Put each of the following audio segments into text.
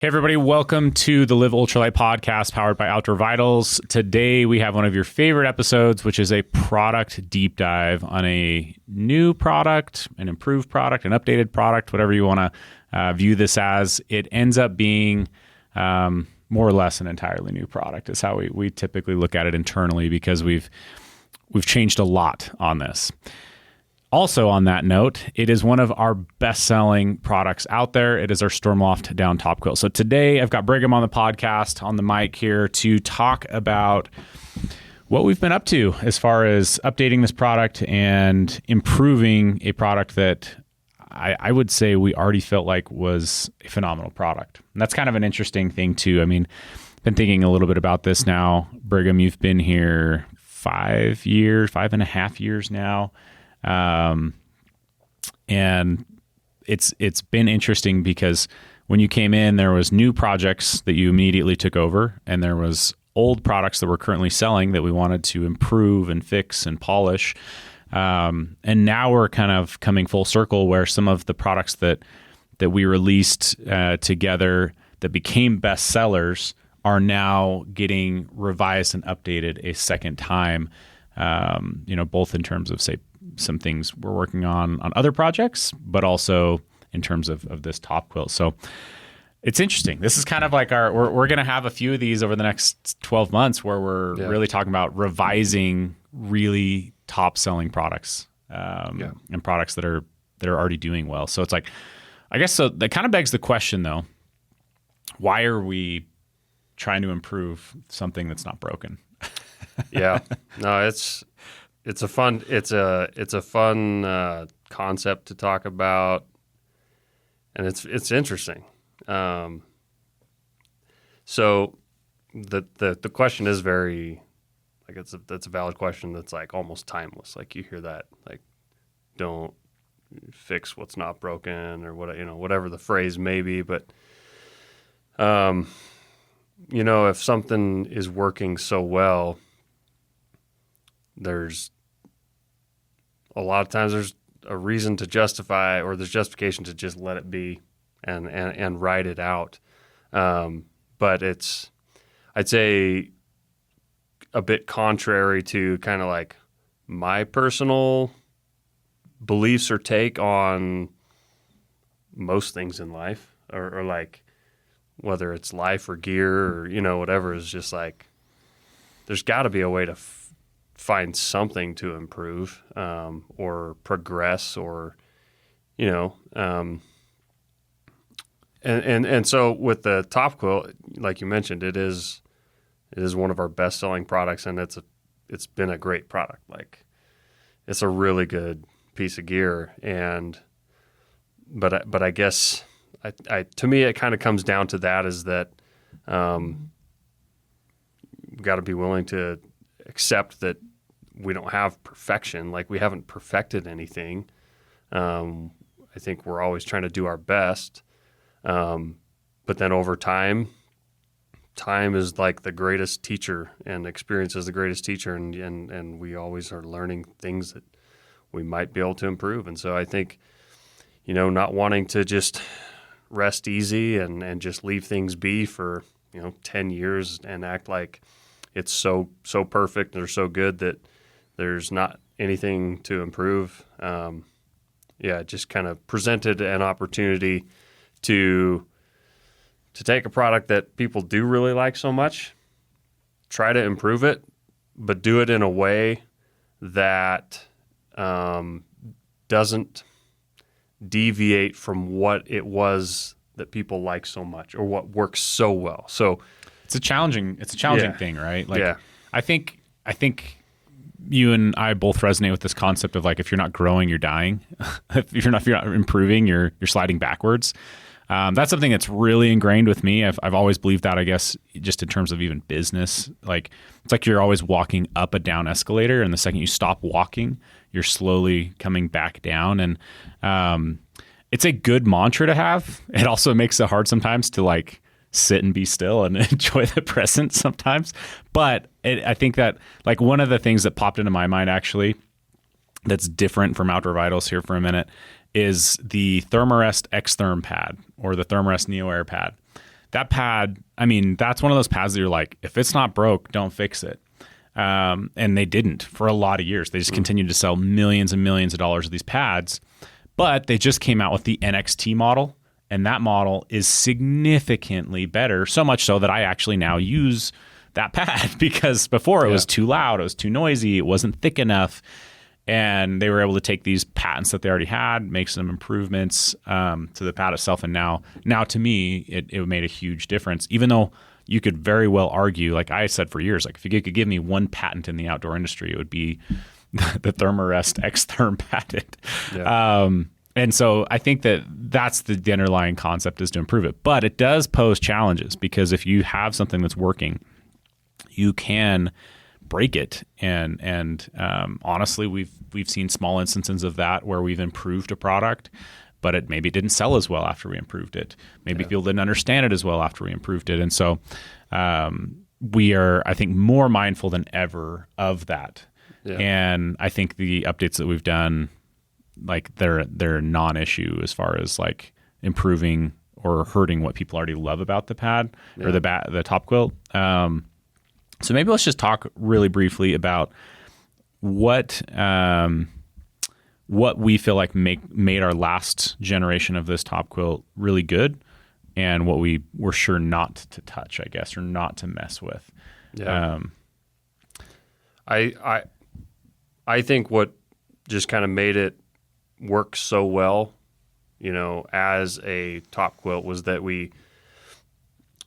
Hey everybody, welcome to the Live Ultralight podcast powered by Outdoor Vitals. Today we have one of your favorite episodes, which is a product deep dive on a new product, an improved product, an updated product, whatever you want to view this as. It ends up being more or less an entirely new product is how we typically look at it internally, because we've changed a lot on this. Also on that note, it is one of our best-selling products out there. It is our StormLoft Down Topquilt. So today I've got Brigham on the podcast, on the mic here, to talk about what we've been up to as far as updating this product and improving a product that I would say we already felt like was a phenomenal product. And that's kind of an interesting thing too. I mean, I've been thinking a little bit about this now. Brigham, you've been here 5.5 years now. And it's been interesting because when you came in, there was new projects that you immediately took over, and there was old products that we're currently selling that we wanted to improve and fix and polish. And now we're kind of coming full circle where some of the products that we released together that became best sellers are now getting revised and updated a second time. Both in terms of, say, some things we're working on other projects, but also in terms of this top quilt. So it's interesting. This is kind of like we're going to have a few of these over the next 12 months where we're really talking about revising really top selling products, and products that are already doing well. So it's like, I guess, so that kind of begs the question though, why are we trying to improve something that's not broken? No, it's a fun concept to talk about, and it's interesting. So the question is very, like, that's a valid question. That's like almost timeless. Like, you hear that, like, don't fix what's not broken, or whatever the phrase may be. But if something is working so well, there's a lot of times there's a reason to justify, or there's justification to just let it be and ride it out. But it's, I'd say, a bit contrary to kind of like my personal beliefs or take on most things in life, or like whether it's life or gear or, whatever, is just like, there's got to be a way to find something to improve, or progress, or, and so with the top quilt, like you mentioned, it is one of our best selling products, and it's been a great product. Like, it's a really good piece of gear. But I guess to me, it kind of comes down to that, is that, we've got to be willing to accept that we don't have perfection. Like, we haven't perfected anything. I think we're always trying to do our best. But then over time is like the greatest teacher, and experience is the greatest teacher. And we always are learning things that we might be able to improve. And so I think, not wanting to just rest easy and just leave things be for, 10 years and act like it's so perfect or so good that there's not anything to improve. It just kind of presented an opportunity to take a product that people do really like so much, try to improve it, but do it in a way that doesn't deviate from what it was that people like so much, or what works so well. So it's a challenging thing, right? Like, I think you and I both resonate with this concept of, like, if you're not growing, you're dying. if you're not improving, you're sliding backwards. That's something that's really ingrained with me. I've always believed that, I guess, just in terms of even business. Like, it's like you're always walking up a down escalator, and the second you stop walking, you're slowly coming back down. And it's a good mantra to have. It also makes it hard sometimes to, like, sit and be still and enjoy the present sometimes. But I think that, like, one of the things that popped into my mind, actually, that's different from Outdoor Vitals here for a minute, is the Thermarest X-Therm pad, or the Thermarest Neo Air pad. that pad, I mean, that's one of those pads that you're like, if it's not broke, don't fix it. And they didn't for a lot of years. They just continued to sell millions and millions of dollars of these pads. But they just came out with the NXT model, and that model is significantly better, so much so that I actually now use that pad because before it was too loud, it was too noisy, it wasn't thick enough. And they were able to take these patents that they already had, make some improvements to the pad itself. And now to me, it made a huge difference, even though you could very well argue, like I said for years, like if you could give me one patent in the outdoor industry, it would be the Thermarest X-Therm patent. Yeah. And so I think that's the underlying concept, is to improve it. But it does pose challenges, because if you have something that's working, you can break it. And honestly, we've seen small instances of that where we've improved a product, but it didn't sell as well after we improved it. Maybe people didn't understand it as well after we improved it. And so we are, I think, more mindful than ever of that. Yeah. And I think the updates that we've done, like they're non-issue as far as like improving or hurting what people already love about the pad or the top quilt. So maybe let's just talk really briefly about what we feel like made our last generation of this top quilt really good, and what we were sure not to touch, I guess, or not to mess with. Yeah. I think what just kind of made it work so well, as a top quilt, was that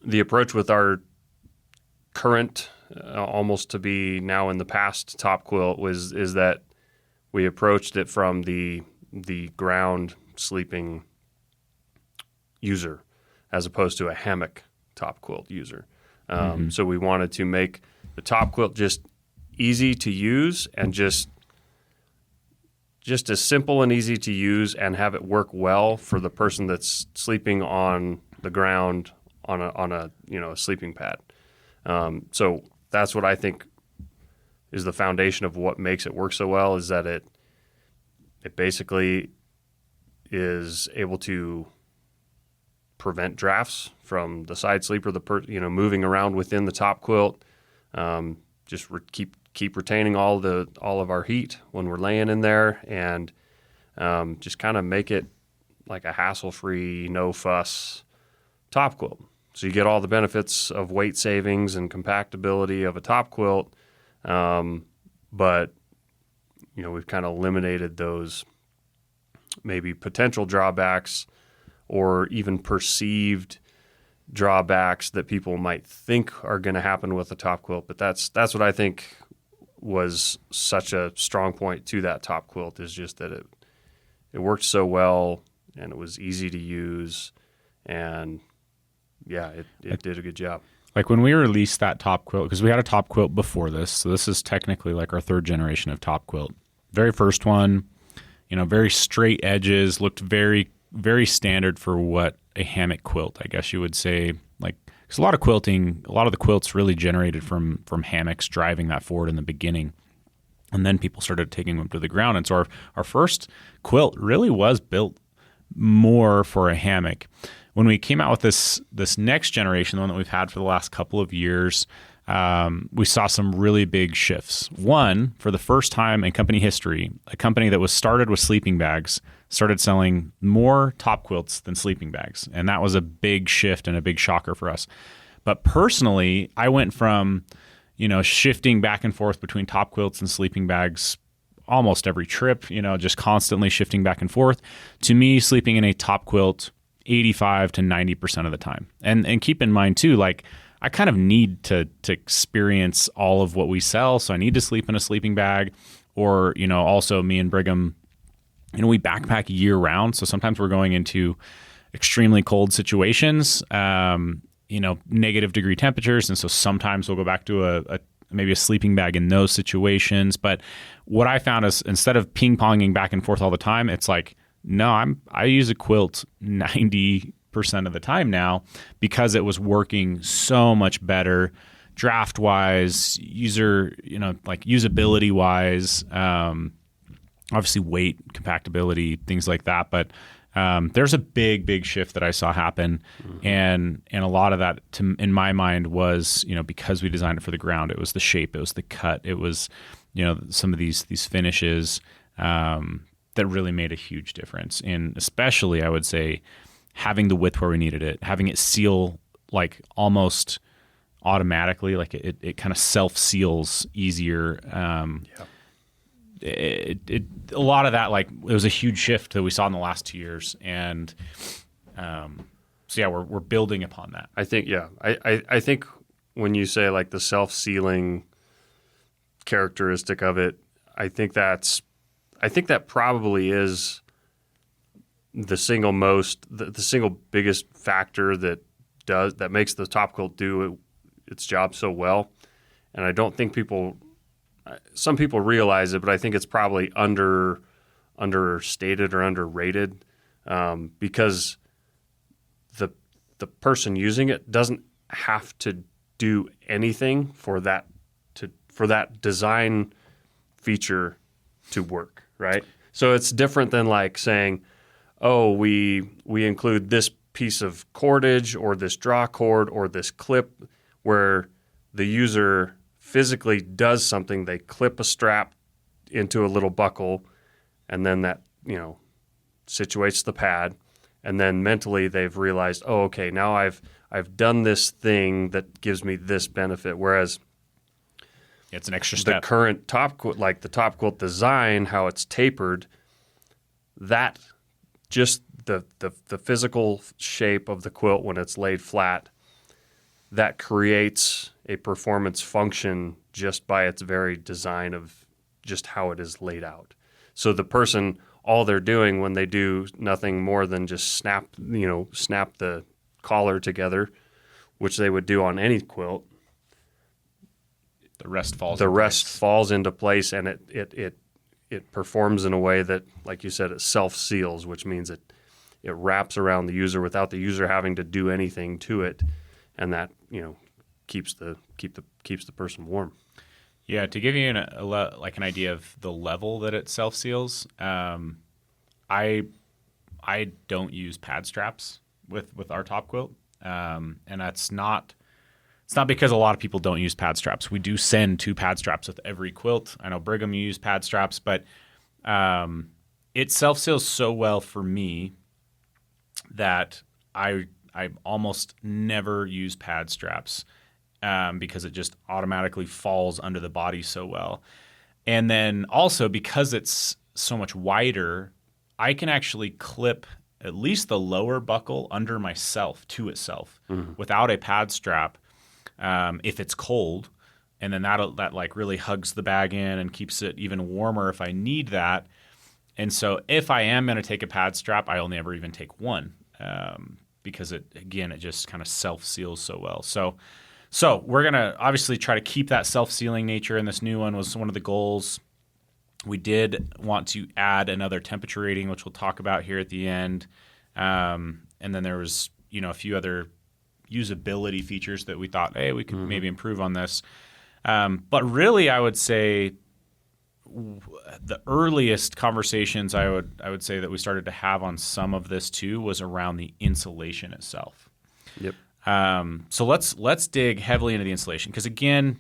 the approach with our current, almost to be now in the past top quilt, is that we approached it from the ground sleeping user as opposed to a hammock top quilt user. So we wanted to make the top quilt just easy to use and just as simple and easy to use, and have it work well for the person that's sleeping on the ground on a sleeping pad. So that's what I think is the foundation of what makes it work so well, is that it basically is able to prevent drafts from the side sleeper, moving around within the top quilt. Just keep retaining all of our heat when we're laying in there, and just kind of make it like a hassle-free, no fuss top quilt. So you get all the benefits of weight savings and compactability of a top quilt, but we've kind of eliminated those maybe potential drawbacks or even perceived drawbacks that people might think are going to happen with a top quilt. But that's what I think was such a strong point to that top quilt, is just that it worked so well and it was easy to use, and it did a good job. Like when we released that top quilt, because we had a top quilt before this, so this is technically like our third generation of top quilt. Very first one, very straight edges, looked very, very standard for what a hammock quilt, I guess you would say. Like, because a lot of the quilts really generated from hammocks driving that forward in the beginning. And then people started taking them to the ground. And so our first quilt really was built more for a hammock. When we came out with this next generation, the one that we've had for the last couple of years, we saw some really big shifts. One, for the first time in company history, a company that was started with sleeping bags started selling more top quilts than sleeping bags. And that was a big shift and a big shocker for us. But personally, I went from, shifting back and forth between top quilts and sleeping bags almost every trip, just constantly shifting back and forth, to me sleeping in a top quilt 85 to 90% of the time. And keep in mind too, like, I kind of need to experience all of what we sell. So I need to sleep in a sleeping bag, or, also me and Brigham, we backpack year round. So sometimes we're going into extremely cold situations, negative degree temperatures. And so sometimes we'll go back to maybe a sleeping bag in those situations. But what I found is, instead of ping-ponging back and forth all the time, it's like, no, I use a quilt 90% of the time now, because it was working so much better draft wise, usability wise, obviously weight, compactability, things like that. But There's a big shift that I saw happen, and a lot of that, in my mind, was because we designed it for the ground. It was the shape, it was the cut, it was some of these finishes that really made a huge difference. And especially, I would say, having the width where we needed it, having it seal like almost automatically, like it kind of self seals easier. A lot of that, like, it was a huge shift that we saw in the last 2 years, and so yeah, we're building upon that. I think I think when you say like the self-sealing characteristic of it, I think that probably is the single biggest factor that makes the top quilt do its job so well. And I don't think some people realize it, but I think it's probably understated or underrated, because the person using it doesn't have to do anything for that design feature to work, right? So it's different than like saying, oh, we include this piece of cordage or this draw cord or this clip, where the user physically does something. They clip a strap into a little buckle, and then that situates the pad, and then mentally they've realized, oh, okay, now I've done this thing that gives me this benefit. Whereas it's an extra step. The current top quilt, like the top quilt design, how it's tapered, that just the physical shape of the quilt when it's laid flat, that creates a performance function just by its very design of just how it is laid out. So the person, all they're doing when they do nothing more than just snap the collar together, which they would do on any quilt, the rest falls into place, and it performs in a way that, like you said, it self-seals, which means it wraps around the user without the user having to do anything to it, and that keeps the person warm. Yeah, to give you an idea of the level that it self seals, I don't use pad straps with our top quilt, and it's not because a lot of people don't use pad straps. We do send 2 pad straps with every quilt. I know Brigham use pad straps, but it self seals so well for me that I almost never use pad straps, because it just automatically falls under the body so well. And then also, because it's so much wider, I can actually clip at least the lower buckle under myself to itself without a pad strap, if it's cold. And then that like really hugs the bag in and keeps it even warmer if I need that. And so if I am going to take a pad strap, I only ever even take one, because it just kind of self-seals so well. So we're going to obviously try to keep that self-sealing nature, and this new one was one of the goals. We did want to add another temperature rating, which we'll talk about here at the end. And then there was, a few other usability features that we thought, hey, we could maybe improve on this. But really, I would say the earliest conversations I would say that we started to have on some of this too was around the insulation itself. Yep. So let's dig heavily into the insulation, because again,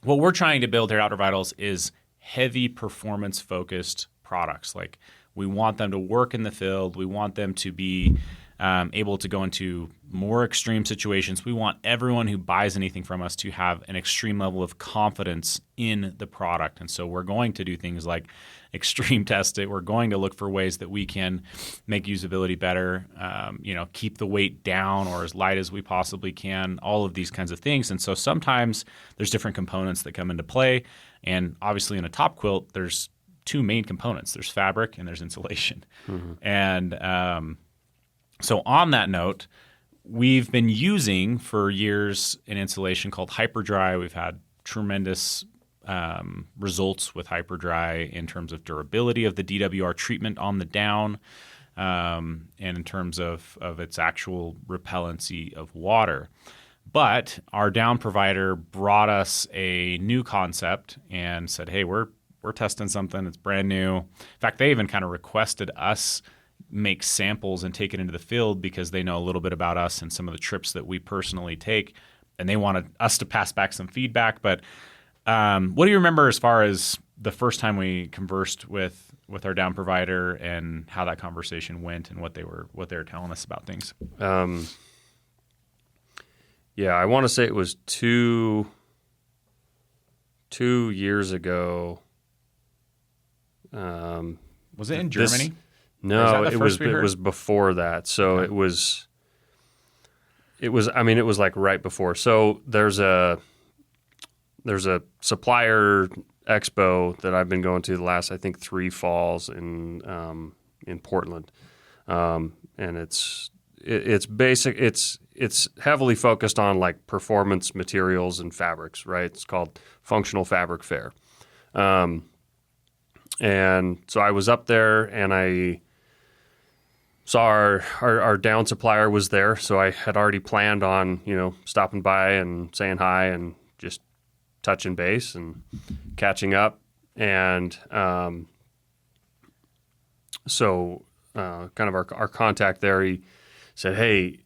what we're trying to build here at Outdoor Vitals is heavy performance focused products. Like, we want them to work in the field. We want them to be able to go into more extreme situations. We want everyone who buys anything from us to have an extreme level of confidence in the product. And so we're going to do things like extreme test it. We're going to look for ways that we can make usability better, keep the weight down or as light as we possibly can, all of these kinds of things. And so sometimes there's different components that come into play. And obviously in a top quilt, there's 2 main components. There's fabric and there's insulation. And so on that note, we've been using for years an insulation called Hyperdry. We've had tremendous results with Hyperdry in terms of durability of the DWR treatment on the down, and in terms of its actual repellency of water. But our down provider brought us a new concept and said, hey, we're testing something. It's brand new. In fact, they even kind of requested us make samples and take it into the field because they know a little bit about us and some of the trips that we personally take, and they wanted us to pass back some feedback. But what do you remember as far as the first time we conversed with our down provider and how that conversation went and what they were telling us about things? Yeah, I want to say it was two years ago. Was it in Germany? No, it was before that. So okay. It was. I mean, it was like right before. So there's a supplier expo that I've been going to the last, I think, 3 falls in Portland, and it's basic. It's heavily focused on like performance materials and fabrics, right? It's called Functional Fabric Fair. And so I was up there and I saw our down supplier was there. So I had already planned on, stopping by and saying hi and just touching base and catching up. And so kind of our contact there, he said, hey,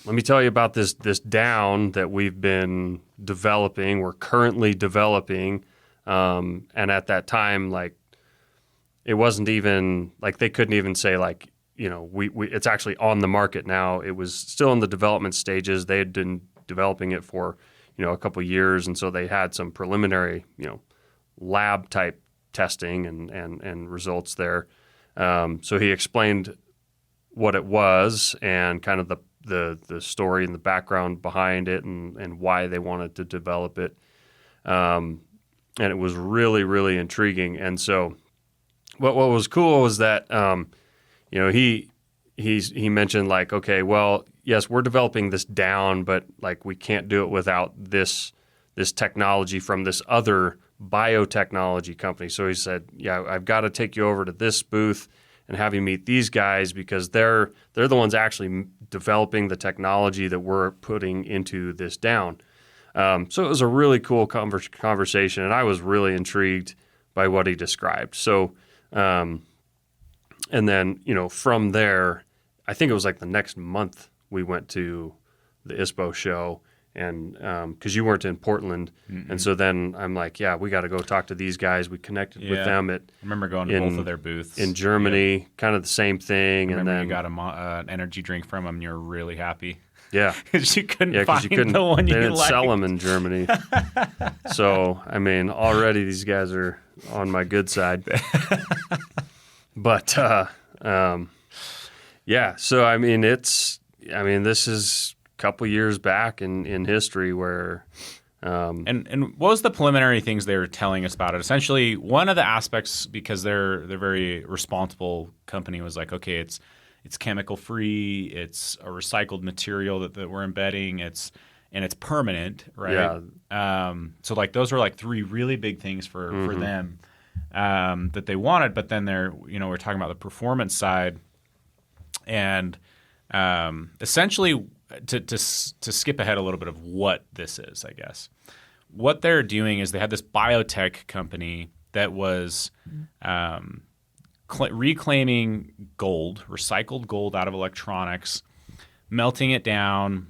let me tell you about this down that we've been developing. We're currently developing. And at that time, like, it wasn't even like they couldn't even say like, we it's actually on the market now. It was still in the development stages. They had been developing it for, a couple of years. And so they had some preliminary, lab type testing and results there. So he explained what it was and kind of the story and the background behind it and why they wanted to develop it. And it was really, really intriguing. And so what was cool was that, he mentioned like, okay, well, yes, we're developing this down, but like we can't do it without this technology from this other biotechnology company. So he said, yeah, I've got to take you over to this booth and have you meet these guys because they're the ones actually developing the technology that we're putting into this down. So it was a really cool conversation, and I was really intrigued by what he described. So, and then, from there, I think it was like the next month we went to the ISPO show, and because you weren't in Portland. Mm-mm. And so then I'm like, yeah, we got to go talk to these guys. We connected with them I remember going to both of their booths. In Germany, kind of the same thing. I remember and then you got an energy drink from them, and you're really happy. Yeah, because you couldn't find the one you liked. They didn't sell them in Germany. So, I mean, already these guys are on my good side. But, yeah, so, I mean, this is a couple years back in history where... And what was the preliminary things they were telling us about it? Essentially, one of the aspects, because they're very responsible company, was like, okay, it's chemical free, it's a recycled material that we're embedding, it's permanent, right? Yeah. So like those were like 3 really big things for them that they wanted. But then we're talking about the performance side, and essentially to skip ahead a little bit of what this is, I guess. What they're doing is they had this biotech company that was reclaiming gold, recycled gold out of electronics, melting it down,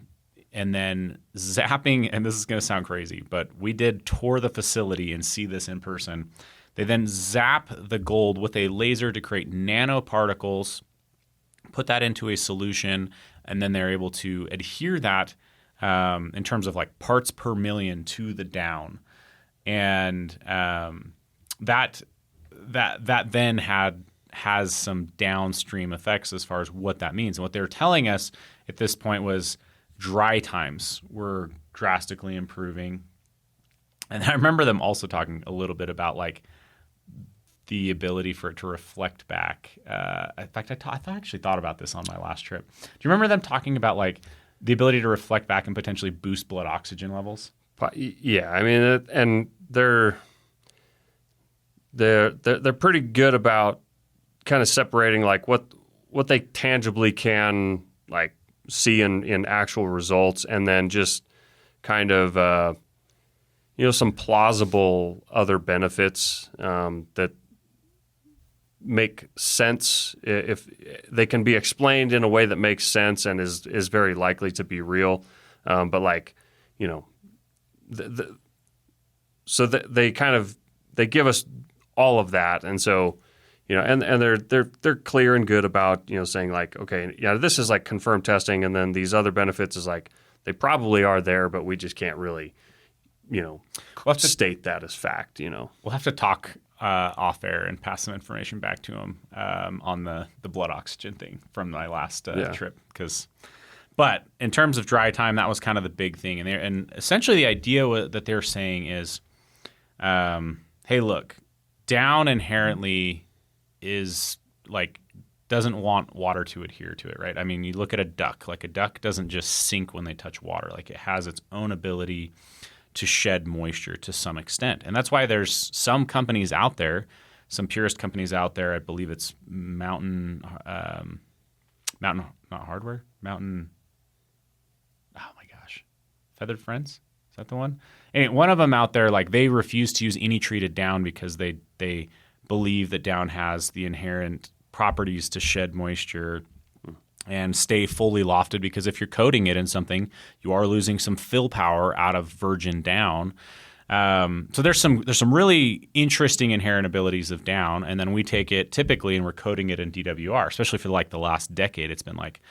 and then zapping, and this is going to sound crazy, but we did tour the facility and see this in person. They then zap the gold with a laser to create nanoparticles, put that into a solution, and then they're able to adhere that in terms of like parts per million to the down. And that then has some downstream effects as far as what that means. And what they were telling us at this point was dry times were drastically improving. And I remember them also talking a little bit about like the ability for it to reflect back. In fact, I actually thought about this on my last trip. Do you remember them talking about like the ability to reflect back and potentially boost blood oxygen levels? Yeah, I mean, and they're pretty good about kind of separating like what they tangibly can like see in actual results, and then just kind of some plausible other benefits that make sense, if they can be explained in a way that makes sense and is very likely to be real. But like, you know, they give us all of that, and so, you know, and they're clear and good about, you know, saying like, okay, yeah, this is like confirmed testing, and then these other benefits is like they probably are there, but we just can't really, you know, state that as fact. You know, we'll have to talk off air and pass some information back to them on the blood oxygen thing from my last trip, But in terms of dry time, that was kind of the big thing, and essentially the idea that they're saying is, hey, look, down inherently is like doesn't want water to adhere to it, right? I mean, you look at a duck. Like a duck doesn't just sink when they touch water. Like it has its own ability to shed moisture to some extent, and that's why there's some companies out there, some purist companies out there. I believe it's Mountain, not Hardware, Mountain. Oh my gosh, Feathered Friends, is that the one? And one of them out there, like they refuse to use any treated down because they believe that down has the inherent properties to shed moisture and stay fully lofted, because if you're coating it in something, you are losing some fill power out of virgin down. So there's some really interesting inherent abilities of down, and then we take it typically and we're coating it in DWR, especially for like the last decade. It's been like,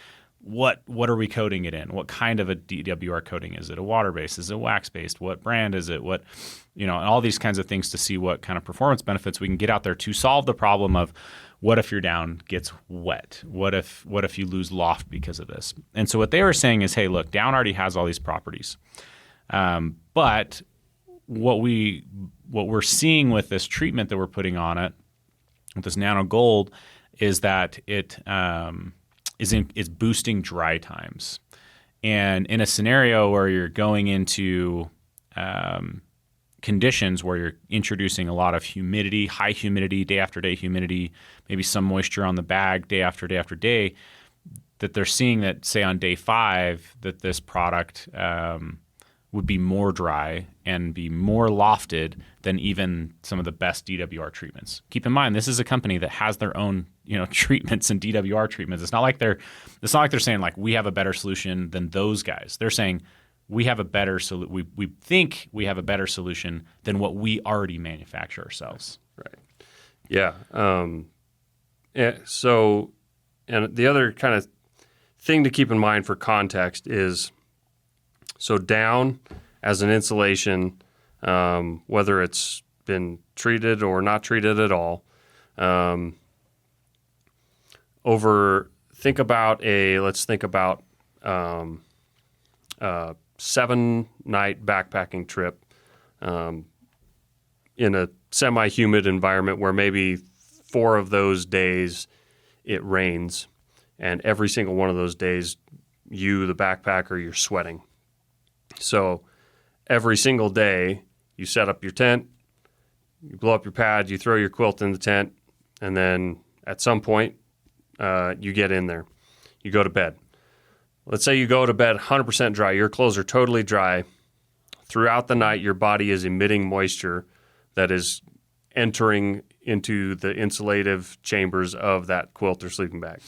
what are we coating it in? What kind of a DWR coating is it? A water-based? Is it wax-based? What brand is it? What, you know, and all these kinds of things to see what kind of performance benefits we can get out there to solve the problem of what if your down gets wet? What if you lose loft because of this? And so what they were saying is, hey, look, down already has all these properties, but what we're seeing with this treatment that we're putting on it, with this nano-gold, is that it is boosting dry times. And in a scenario where you're going into conditions where you're introducing a lot of humidity, high humidity, day after day humidity, maybe some moisture on the bag day after day after day, that they're seeing that, say, on day 5, that this product would be more dry and be more lofted than even some of the best DWR treatments. Keep in mind, this is a company that has their own, you know, treatments and DWR treatments. It's not like they're saying like we have a better solution than those guys. They're saying we have a better we think we have a better solution than what we already manufacture ourselves. Right. Yeah. So, and the other kind of thing to keep in mind for context is, so down as an insulation, whether it's been treated or not treated at all, let's think about a 7-night backpacking trip in a semi-humid environment where maybe 4 of those days it rains, and every single one of those days you, the backpacker, you're sweating. So every single day you set up your tent, you blow up your pad, you throw your quilt in the tent, and then at some point you get in there. You go to bed. Let's say you go to bed 100% dry. Your clothes are totally dry. Throughout the night, your body is emitting moisture that is entering into the insulative chambers of that quilt or sleeping bag.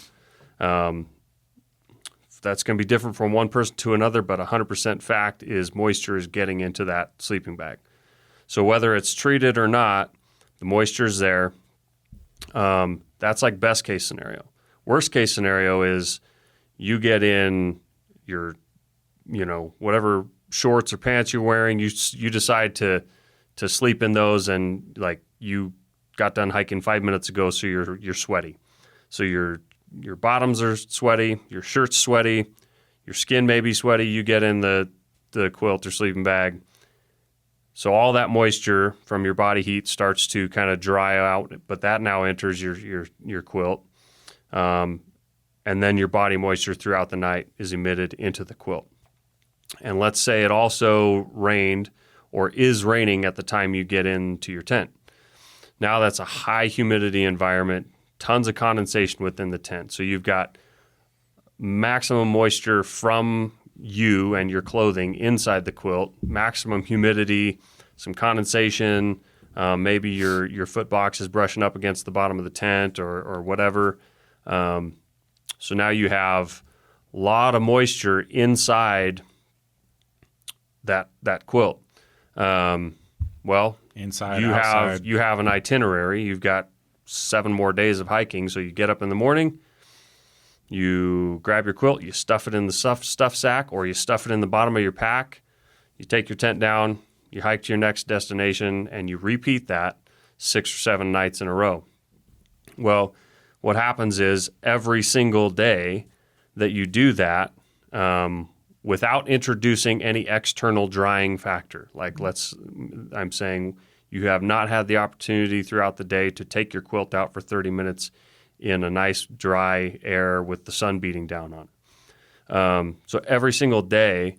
That's going to be different from one person to another, but 100% fact is moisture is getting into that sleeping bag. So whether it's treated or not, the moisture is there. That's like best case scenario. Worst case scenario is you get in your, you know, whatever shorts or pants you're wearing, you decide to sleep in those, and like you got done hiking 5 minutes ago, so you're sweaty. So your bottoms are sweaty, your shirt's sweaty, your skin may be sweaty. You get in the quilt or sleeping bag. So all that moisture from your body heat starts to kind of dry out, but that now enters your quilt. And then your body moisture throughout the night is emitted into the quilt. And let's say it also rained or is raining at the time you get into your tent. Now that's a high humidity environment, tons of condensation within the tent. So you've got maximum moisture from you and your clothing inside the quilt, maximum humidity, some condensation, Maybe your foot box is brushing up against the bottom of the tent or whatever. So now you have a lot of moisture inside that quilt. Well, Inside, you outside. have an itinerary. You've got 7 more days of hiking. So you get up in the morning, you grab your quilt, you stuff it in the stuff sack, or you stuff it in the bottom of your pack. You take your tent down, you hike to your next destination, and you repeat that 6 or 7 nights in a row. Well, what happens is every single day that you do that, without introducing any external drying factor, like I'm saying you have not had the opportunity throughout the day to take your quilt out for 30 minutes in a nice dry air with the sun beating down on it. So every single day,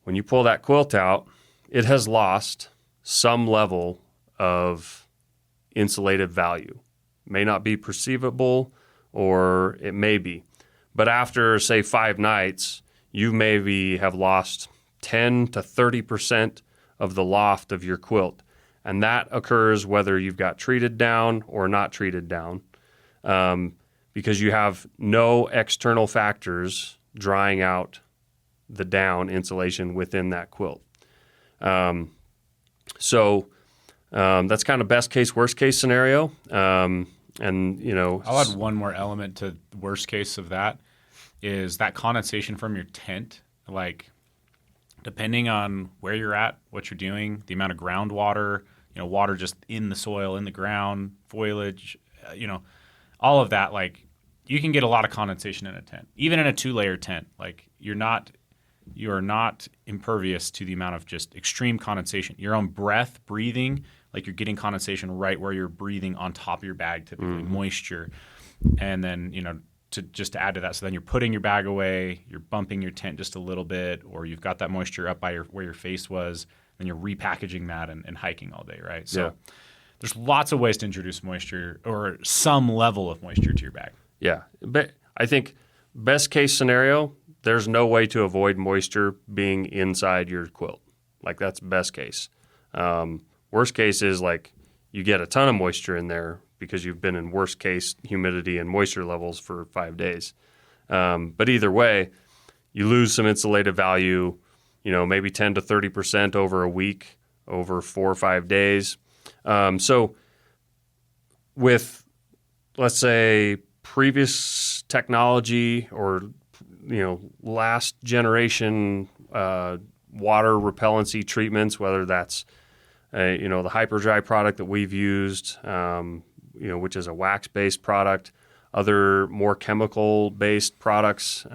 when you pull that quilt out, it has lost some level of insulative value. May not be perceivable, or it may be. But after, say, 5 nights, you maybe have lost 10 to 30% of the loft of your quilt. And that occurs whether you've got treated down or not treated down, because you have no external factors drying out the down insulation within that quilt. So that's kind of best case, worst case scenario. And, you know, I'll add one more element to the worst case of that is that condensation from your tent. Like, depending on where you're at, what you're doing, the amount of groundwater, water just in the soil, in the ground, foliage, all of that, like, you can get a lot of condensation in a tent, even in a 2-layer tent. Like, you are not impervious to the amount of just extreme condensation. Your own breath, breathing, like you're getting condensation right where you're breathing on top of your bag, typically moisture. And then, to add to that, so then you're putting your bag away, you're bumping your tent just a little bit, or you've got that moisture up by where your face was, and you're repackaging that and hiking all day, right? So there's lots of ways to introduce moisture or some level of moisture to your bag. Yeah, but I think best case scenario, there's no way to avoid moisture being inside your quilt. Like, that's best case. Worst case is like you get a ton of moisture in there because you've been in worst case humidity and moisture levels for 5 days. But either way, you lose some insulative value, maybe 10 to 30% over a week, over 4 or 5 days. So with, let's say, previous technology or last generation water repellency treatments, whether that's the Hyperdry product that we've used, which is a wax-based product, other more chemical-based products.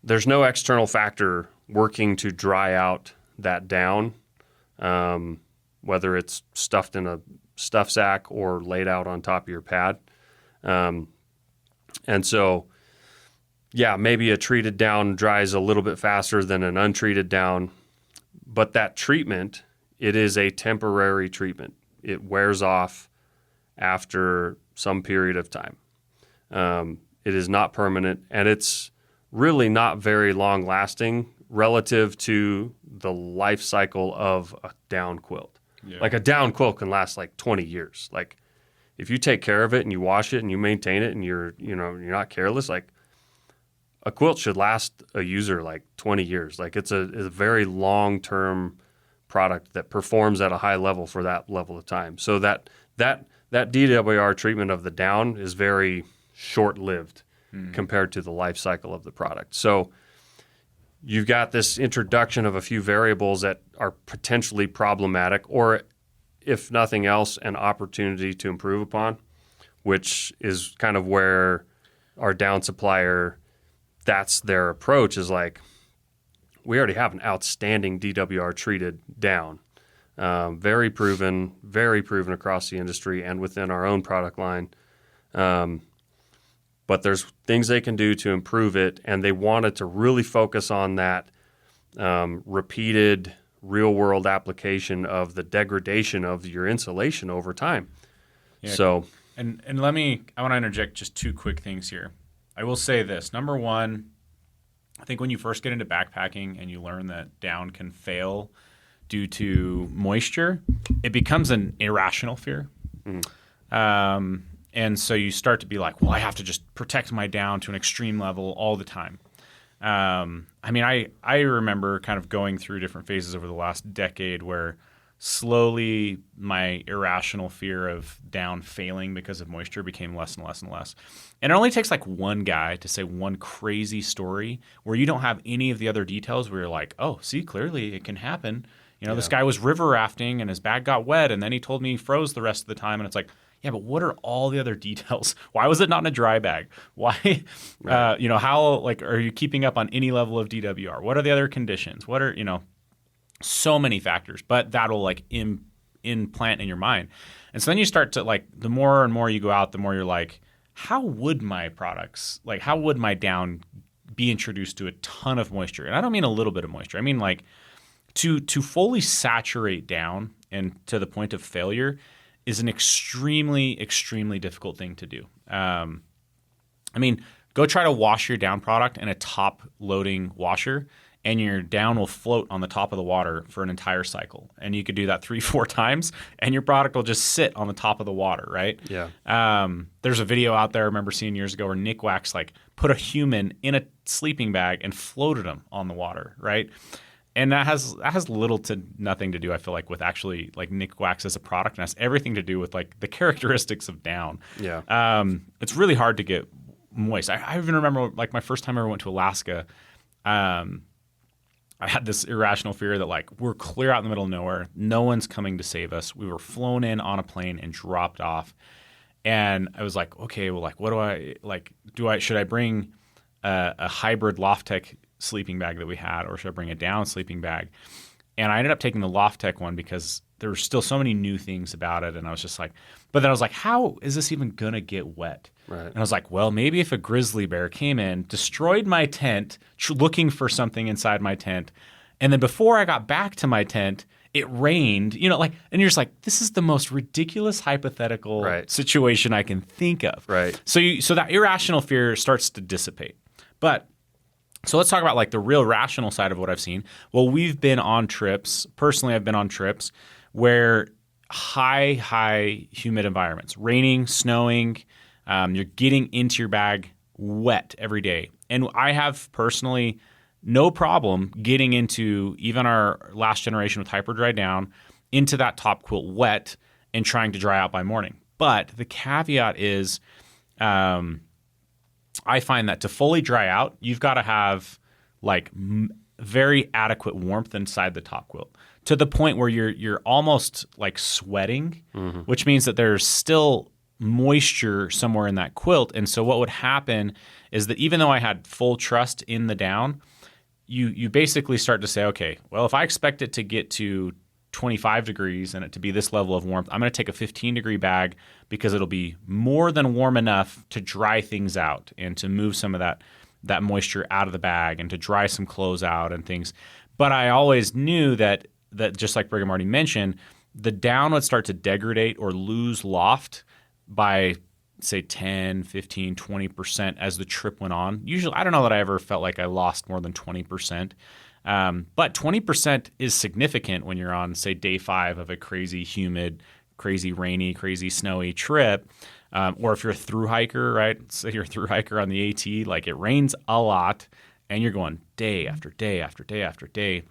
There's no external factor working to dry out that down, whether it's stuffed in a stuff sack or laid out on top of your pad. And so, maybe a treated down dries a little bit faster than an untreated down, but that treatment, it is a temporary treatment. It wears off after some period of time. It is not permanent, and it's really not very long lasting relative to the life cycle of a down quilt. Yeah. Like, a down quilt can last like 20 years. Like, if you take care of it and you wash it and you maintain it and you're not careless, like, a quilt should last a user like 20 years. Like, it's a very long-term product that performs at a high level for that level of time. So that DWR treatment of the down is very short-lived compared to the life cycle of the product. So you've got this introduction of a few variables that are potentially problematic, or if nothing else, an opportunity to improve upon, which is kind of where our down supplier, that's their approach, is like, we already have an outstanding DWR treated down. Very proven across the industry and within our own product line. But there's things they can do to improve it, and they wanted to really focus on that repeated real-world application of the degradation of your insulation over time. Yeah, so, and I want to interject just 2 quick things here. I will say this. Number one, I think when you first get into backpacking and you learn that down can fail due to moisture, it becomes an irrational fear. And so you start to be like, well, I have to just protect my down to an extreme level all the time. I mean, I remember kind of going through different phases over the last decade where slowly my irrational fear of down failing because of moisture became less and less and less. And it only takes like one guy to say one crazy story where you don't have any of the other details where you're like, oh, see, clearly it can happen. You know, this guy was river rafting and his bag got wet and then he told me he froze the rest of the time. And it's like, yeah, but what are all the other details? Why was it not in a dry bag? Why, you know, how, like, are you keeping up on any level of DWR? What are the other conditions? What are, you know, so many factors, but that'll like implant in your mind. And so then you start to like, the more and more you go out, the more you're like, how would my products, like, how would my down be introduced to a ton of moisture? And I don't mean a little bit of moisture. I mean like to fully saturate down and to the point of failure is an extremely, extremely difficult thing to do. I mean, go try to wash your down product in a top loading washer and your down will float on the top of the water for an entire cycle. And you could do that 3-4 times and your product will just sit on the top of the water, right? Yeah. There's a video out there I remember seeing years ago where Nick Wax like put a human in a sleeping bag and floated them on the water, right? And that has little to nothing to do, I feel like, with actually like Nick Wax as a product, and has everything to do with like the characteristics of down. Yeah. It's really hard to get moist. I even remember like my first time I ever went to Alaska. I had this irrational fear that like we're clear out in the middle of nowhere, no one's coming to save us. We were flown in on a plane and dropped off, and I was like, okay, well, like what do I like? Should I bring a hybrid Lofttech sleeping bag that we had, or should I bring a down sleeping bag? And I ended up taking the Lofttech one because there were still so many new things about it, and I was just like, but then I was like, how is this even gonna get wet? Right. And I was like, well, maybe if a grizzly bear came in, destroyed my tent, looking for something inside my tent, and then before I got back to my tent, it rained, you know, like, and you're just like, this is the most ridiculous hypothetical situation I can think of. Right. So that irrational fear starts to dissipate. But so let's talk about like the real rational side of what I've seen. Well, we've been on trips. Personally, I've been on trips where high humid environments, raining, snowing, you're getting into your bag wet every day. And I have personally no problem getting into even our last generation with hyper dry down into that top quilt wet and trying to dry out by morning. But the caveat is I find that to fully dry out, you've got to have like very adequate warmth inside the top quilt to the point where you're almost like sweating, which means that there's still moisture somewhere in that quilt. And so what would happen is that even though I had full trust in the down, you basically start to say, okay, well, if I expect it to get to 25 degrees and it to be this level of warmth, I'm going to take a 15-degree bag because it'll be more than warm enough to dry things out and to move some of that moisture out of the bag and to dry some clothes out and things. But I always knew that just like Brigham already mentioned, the down would start to degrade or lose loft by say 10, 15, 20% as the trip went on. Usually, I don't know that I ever felt like I lost more than 20%. But 20% is significant when you're on, say, day 5 of a crazy humid, crazy rainy, crazy snowy trip. Or if you're a thru hiker, right? Say you're a thru hiker on the AT, like it rains a lot and you're going day after day after day after day.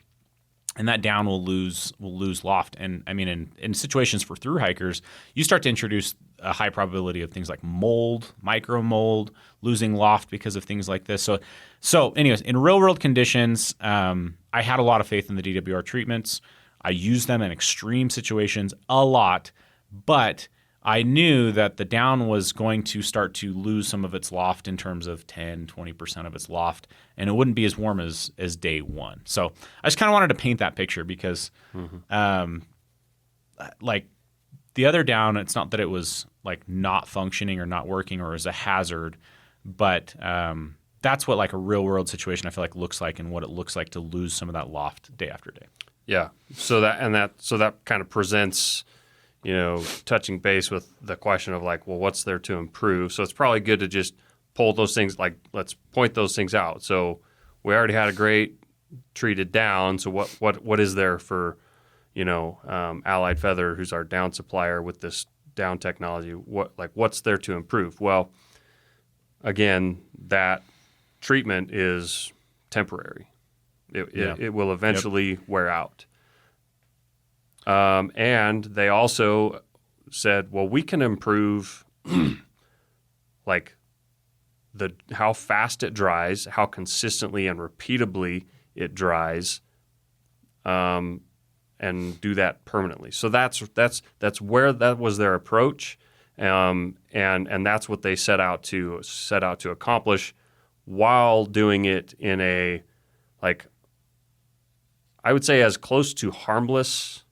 And that down will lose loft. And I mean, in situations for thru hikers, you start to introduce a high probability of things like mold, micro mold, losing loft because of things like this. So anyways, in real world conditions, I had a lot of faith in the DWR treatments. I used them in extreme situations a lot, but I knew that the down was going to start to lose some of its loft in terms of 10, 20% of its loft, and it wouldn't be as warm as day 1. So I just kind of wanted to paint that picture because like the other down, it's not that it was like not functioning or not working or is a hazard, but that's what like a real world situation I feel like looks like and what it looks like to lose some of that loft day after day. Yeah. So that kind of presents, you know, touching base with the question of like, well, what's there to improve? So it's probably good to just pull those things, like let's point those things out. So we already had a great treated down. So what is there for Allied Feather, who's our down supplier with this down technology, what's there to improve? Well, again, that treatment is temporary. It will eventually wear out. And they also said, well, we can improve like how fast it dries, how consistently and repeatably it dries, and do that permanently. So that's where that was their approach, and that's what they set out to accomplish, while doing it in a, like, I would say as close to harmless,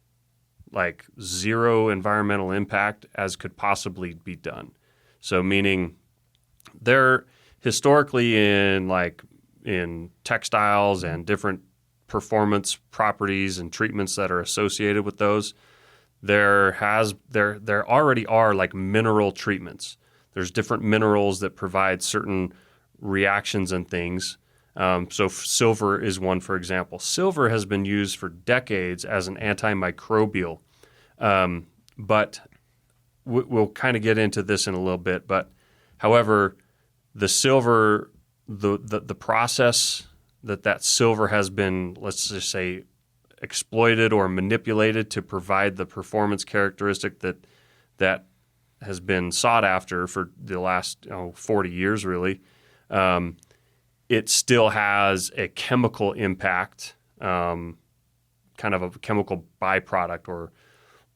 like zero environmental impact as could possibly be done. So meaning they're historically in textiles and different performance properties and treatments that are associated with those, there already are like mineral treatments. There's different minerals that provide certain reactions and things. So silver is one, for example. Silver has been used for decades as an antimicrobial, but we'll kind of get into this in a little bit. But however, the silver, the process that silver has been, let's just say, exploited or manipulated to provide the performance characteristic that has been sought after for the last 40 years, really. It still has a chemical impact, kind of a chemical byproduct or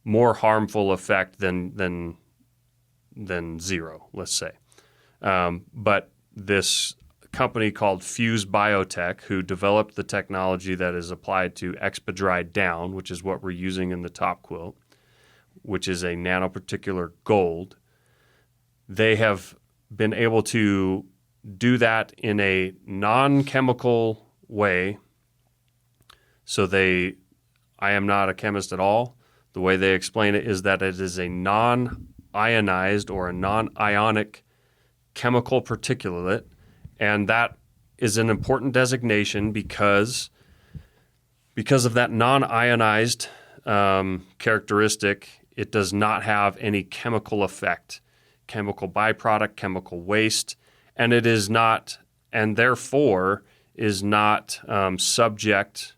more harmful effect than zero, let's say. But this company called Fuse Biotech, who developed the technology that is applied to Expedry down, which is what we're using in the top quilt, which is a nanoparticular gold, they have been able to do that in a non-chemical way. So I am not a chemist at all. The way they explain it is that it is a non-ionized or a non-ionic chemical particulate, and that is an important designation because of that non-ionized characteristic. It does not have any chemical effect, chemical byproduct, chemical waste, and it is not, and therefore is not subject,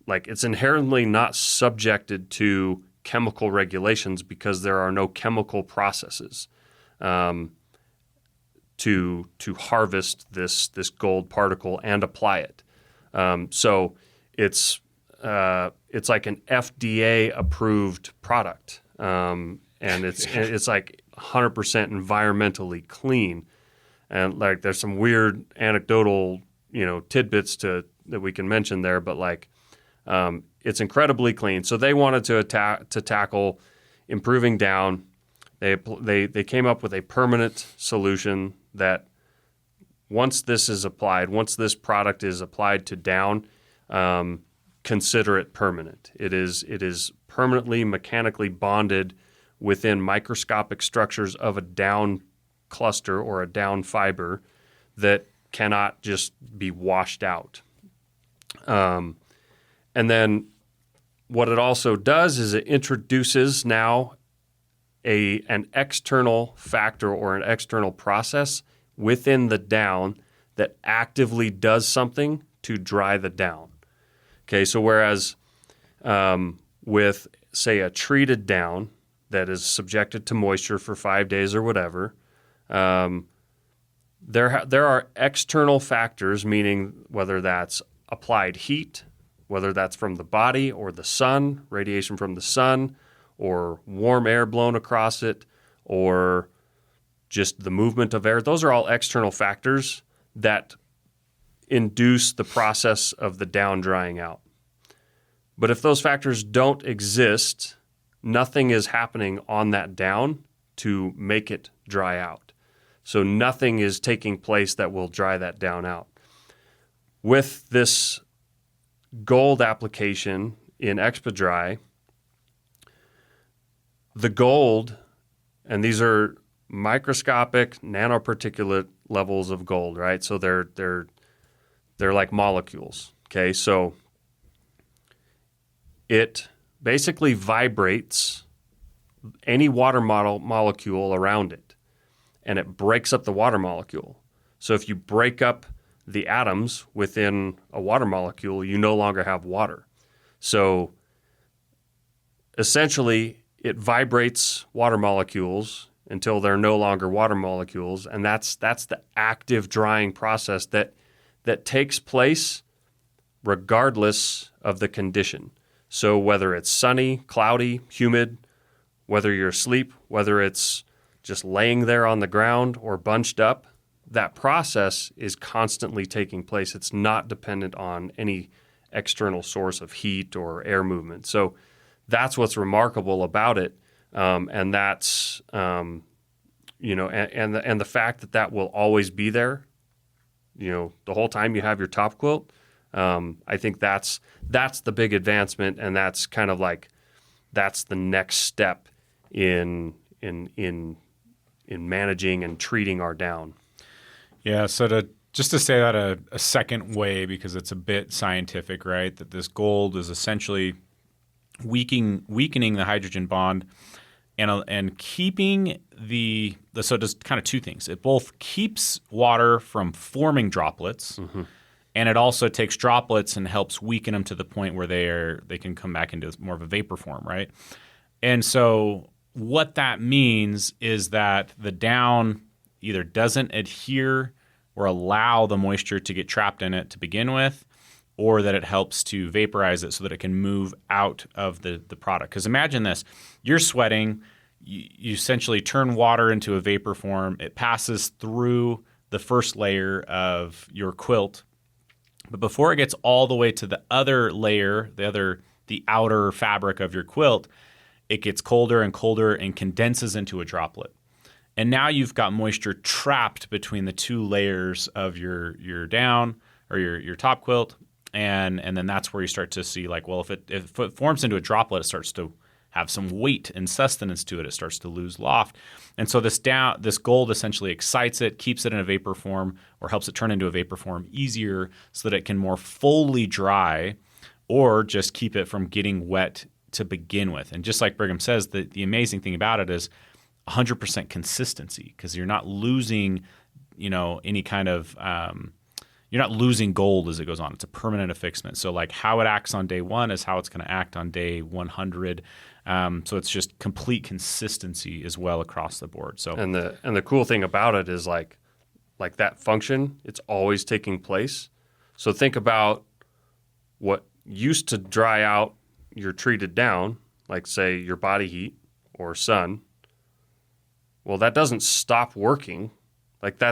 like it's inherently not subjected to chemical regulations because there are no chemical processes to harvest this gold particle and apply it. So it's like an FDA approved product, and it's like 100% environmentally clean. And like there's some weird anecdotal tidbits that we can mention there, but like it's incredibly clean. So they wanted to tackle improving down. They came up with a permanent solution that once this product is applied to down, consider it permanent. It is permanently mechanically bonded within microscopic structures of a down cluster or a down fiber that cannot just be washed out. And then what it also does is it introduces now an external factor or an external process within the down that actively does something to dry the down. Okay, so whereas with, say, a treated down that is subjected to moisture for 5 days or whatever, there are external factors, meaning whether that's applied heat, whether that's from the body or the sun, radiation from the sun, or warm air blown across it, or just the movement of air. Those are all external factors that induce the process of the down drying out. But if those factors don't exist, nothing is happening on that down to make it dry out. So nothing is taking place that will dry that down out. With this gold application in Expedry, the gold, and these are microscopic nanoparticulate levels of gold, right? So they're like molecules. Okay, so it basically vibrates any water molecule around it, and it breaks up the water molecule. So if you break up the atoms within a water molecule, you no longer have water. So essentially, it vibrates water molecules until they're no longer water molecules, and that's the active drying process that takes place regardless of the condition. So whether it's sunny, cloudy, humid, whether you're asleep, whether it's just laying there on the ground or bunched up, that process is constantly taking place. It's not dependent on any external source of heat or air movement. So that's what's remarkable about it, and that's and the fact that will always be there, the whole time you have your top quilt. I think that's the big advancement, and that's kind of like that's the next step in managing and treating our down. Yeah. So to say that a second way, because it's a bit scientific, right? That this gold is essentially weakening the hydrogen bond and keeping so it does kind of two things. It both keeps water from forming droplets, and it also takes droplets and helps weaken them to the point where they can come back into more of a vapor form, right? And so what that means is that the down either doesn't adhere or allow the moisture to get trapped in it to begin with, or that it helps to vaporize it so that it can move out of the product. Because imagine this, you're sweating, you essentially turn water into a vapor form, it passes through the first layer of your quilt, but before it gets all the way to the other layer, the outer fabric of your quilt, it gets colder and colder and condenses into a droplet. And now you've got moisture trapped between the two layers of your down or your top quilt. And then that's where you start to see if it forms into a droplet, it starts to have some weight and sustenance to it. It starts to lose loft. And so this gold essentially excites it, keeps it in a vapor form, or helps it turn into a vapor form easier so that it can more fully dry, or just keep it from getting wet to begin with. And just like Brigham says, the amazing thing about it is 100% consistency, because you're not losing, any kind of you're not losing gold as it goes on. It's a permanent affixement. So how it acts on day 1 is how it's going to act on day 100. So it's just complete consistency as well across the board. So and the cool thing about it is like that function, it's always taking place. So think about what used to dry out your treated down, like say your body heat or sun. Well, that doesn't stop working.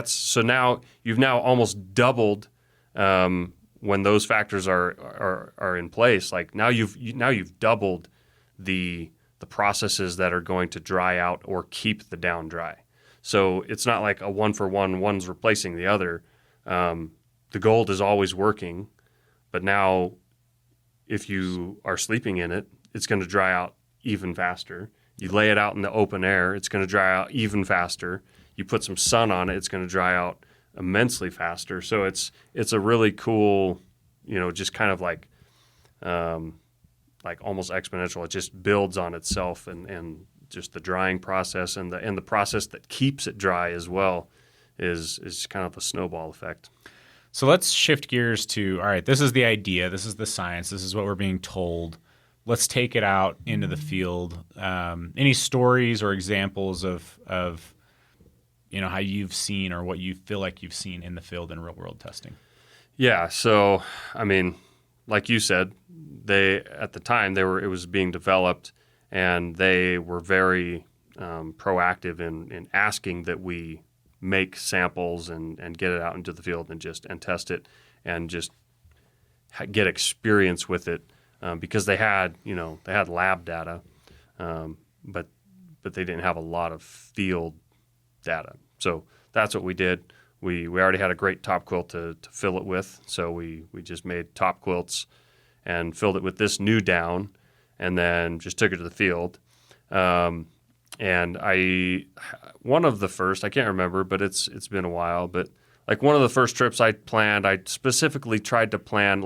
So now you've almost doubled when those factors are in place. Now you've doubled the processes that are going to dry out or keep the down dry. So it's not like a 1-for-1, one's replacing the other. The gold is always working, but now if you are sleeping in it, it's going to dry out even faster. You lay it out in the open air, it's going to dry out even faster. You put some sun on it, it's going to dry out immensely faster. So it's a really cool, just kind of like almost exponential. It just builds on itself, and just the drying process and the process that keeps it dry as well is kind of a snowball effect. So let's shift gears to, all right, this is the idea, this is the science, this is what we're being told. Let's take it out into the field. Any stories or examples of how you've seen or what you feel like you've seen in the field in real world testing? Yeah. So, like you said, at the time it was being developed, and they were very proactive in asking that we make samples and get it out into the field and test it and just get experience with it, because they had lab data, but they didn't have a lot of field data. So that's what we did. We already had a great top quilt to fill it with, so we just made top quilts and filled it with this new down, and then just took it to the field. And one of the first, I can't remember, but it's been a while, but one of the first trips I planned, I specifically tried to plan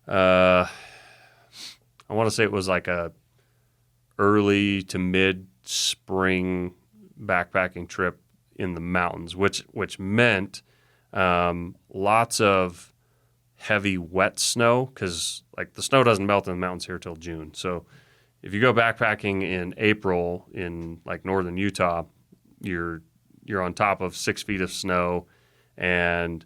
I I want to say it was like a early to mid spring backpacking trip in the mountains, which meant lots of heavy wet snow, because like the snow doesn't melt in the mountains here till June. So if you go backpacking in April in like northern Utah, you're on top of 6 feet of snow, and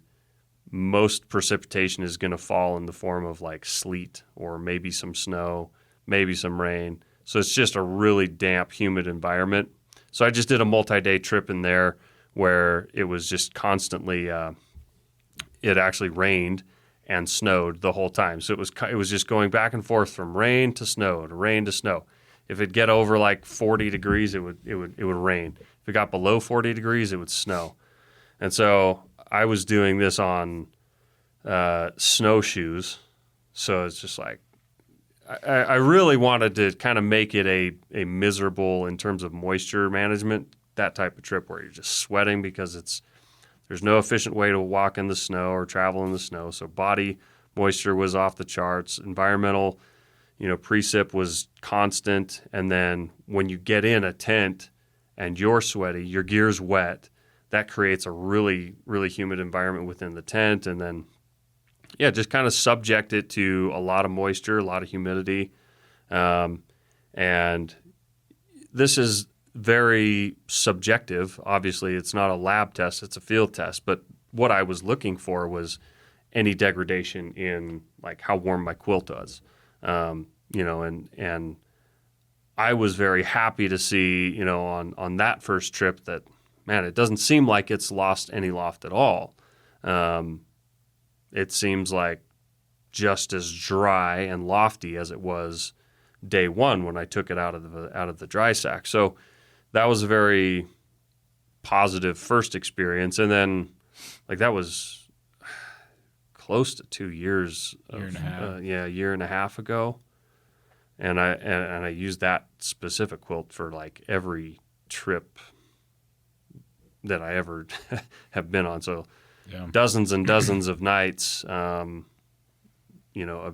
most precipitation is going to fall in the form of like sleet or maybe some snow, maybe some rain. So it's just a really damp, humid environment. So I just did a multi-day trip in there where it was just constantly, it actually rained and snowed the whole time. So it was just going back and forth from rain to snow to rain to snow. If it get over like 40 degrees, it would rain. If it got below 40 degrees, it would snow. And so I was doing this on snowshoes. So it's just like, I really wanted to kind of make it a miserable in terms of moisture management, that type of trip where you're just sweating because there's no efficient way to walk in the snow or travel in the snow. So body moisture was off the charts. Environmental, precip was constant. And then when you get in a tent and you're sweaty, your gear's wet, that creates a really, really humid environment within the tent. And then, just kind of subject it to a lot of moisture, a lot of humidity. And this is very subjective. Obviously, it's not a lab test, it's a field test. But what I was looking for was any degradation in like how warm my quilt was. And I was very happy to see, on that first trip that, man, it doesn't seem like it's lost any loft at all. It seems like just as dry and lofty as it was day one when I took it out of the dry sack. So that was a very positive first experience. And then like that was close to 2 years, year and a half ago. And I used that specific quilt for like every trip that I ever have been on. So dozens and dozens of nights, of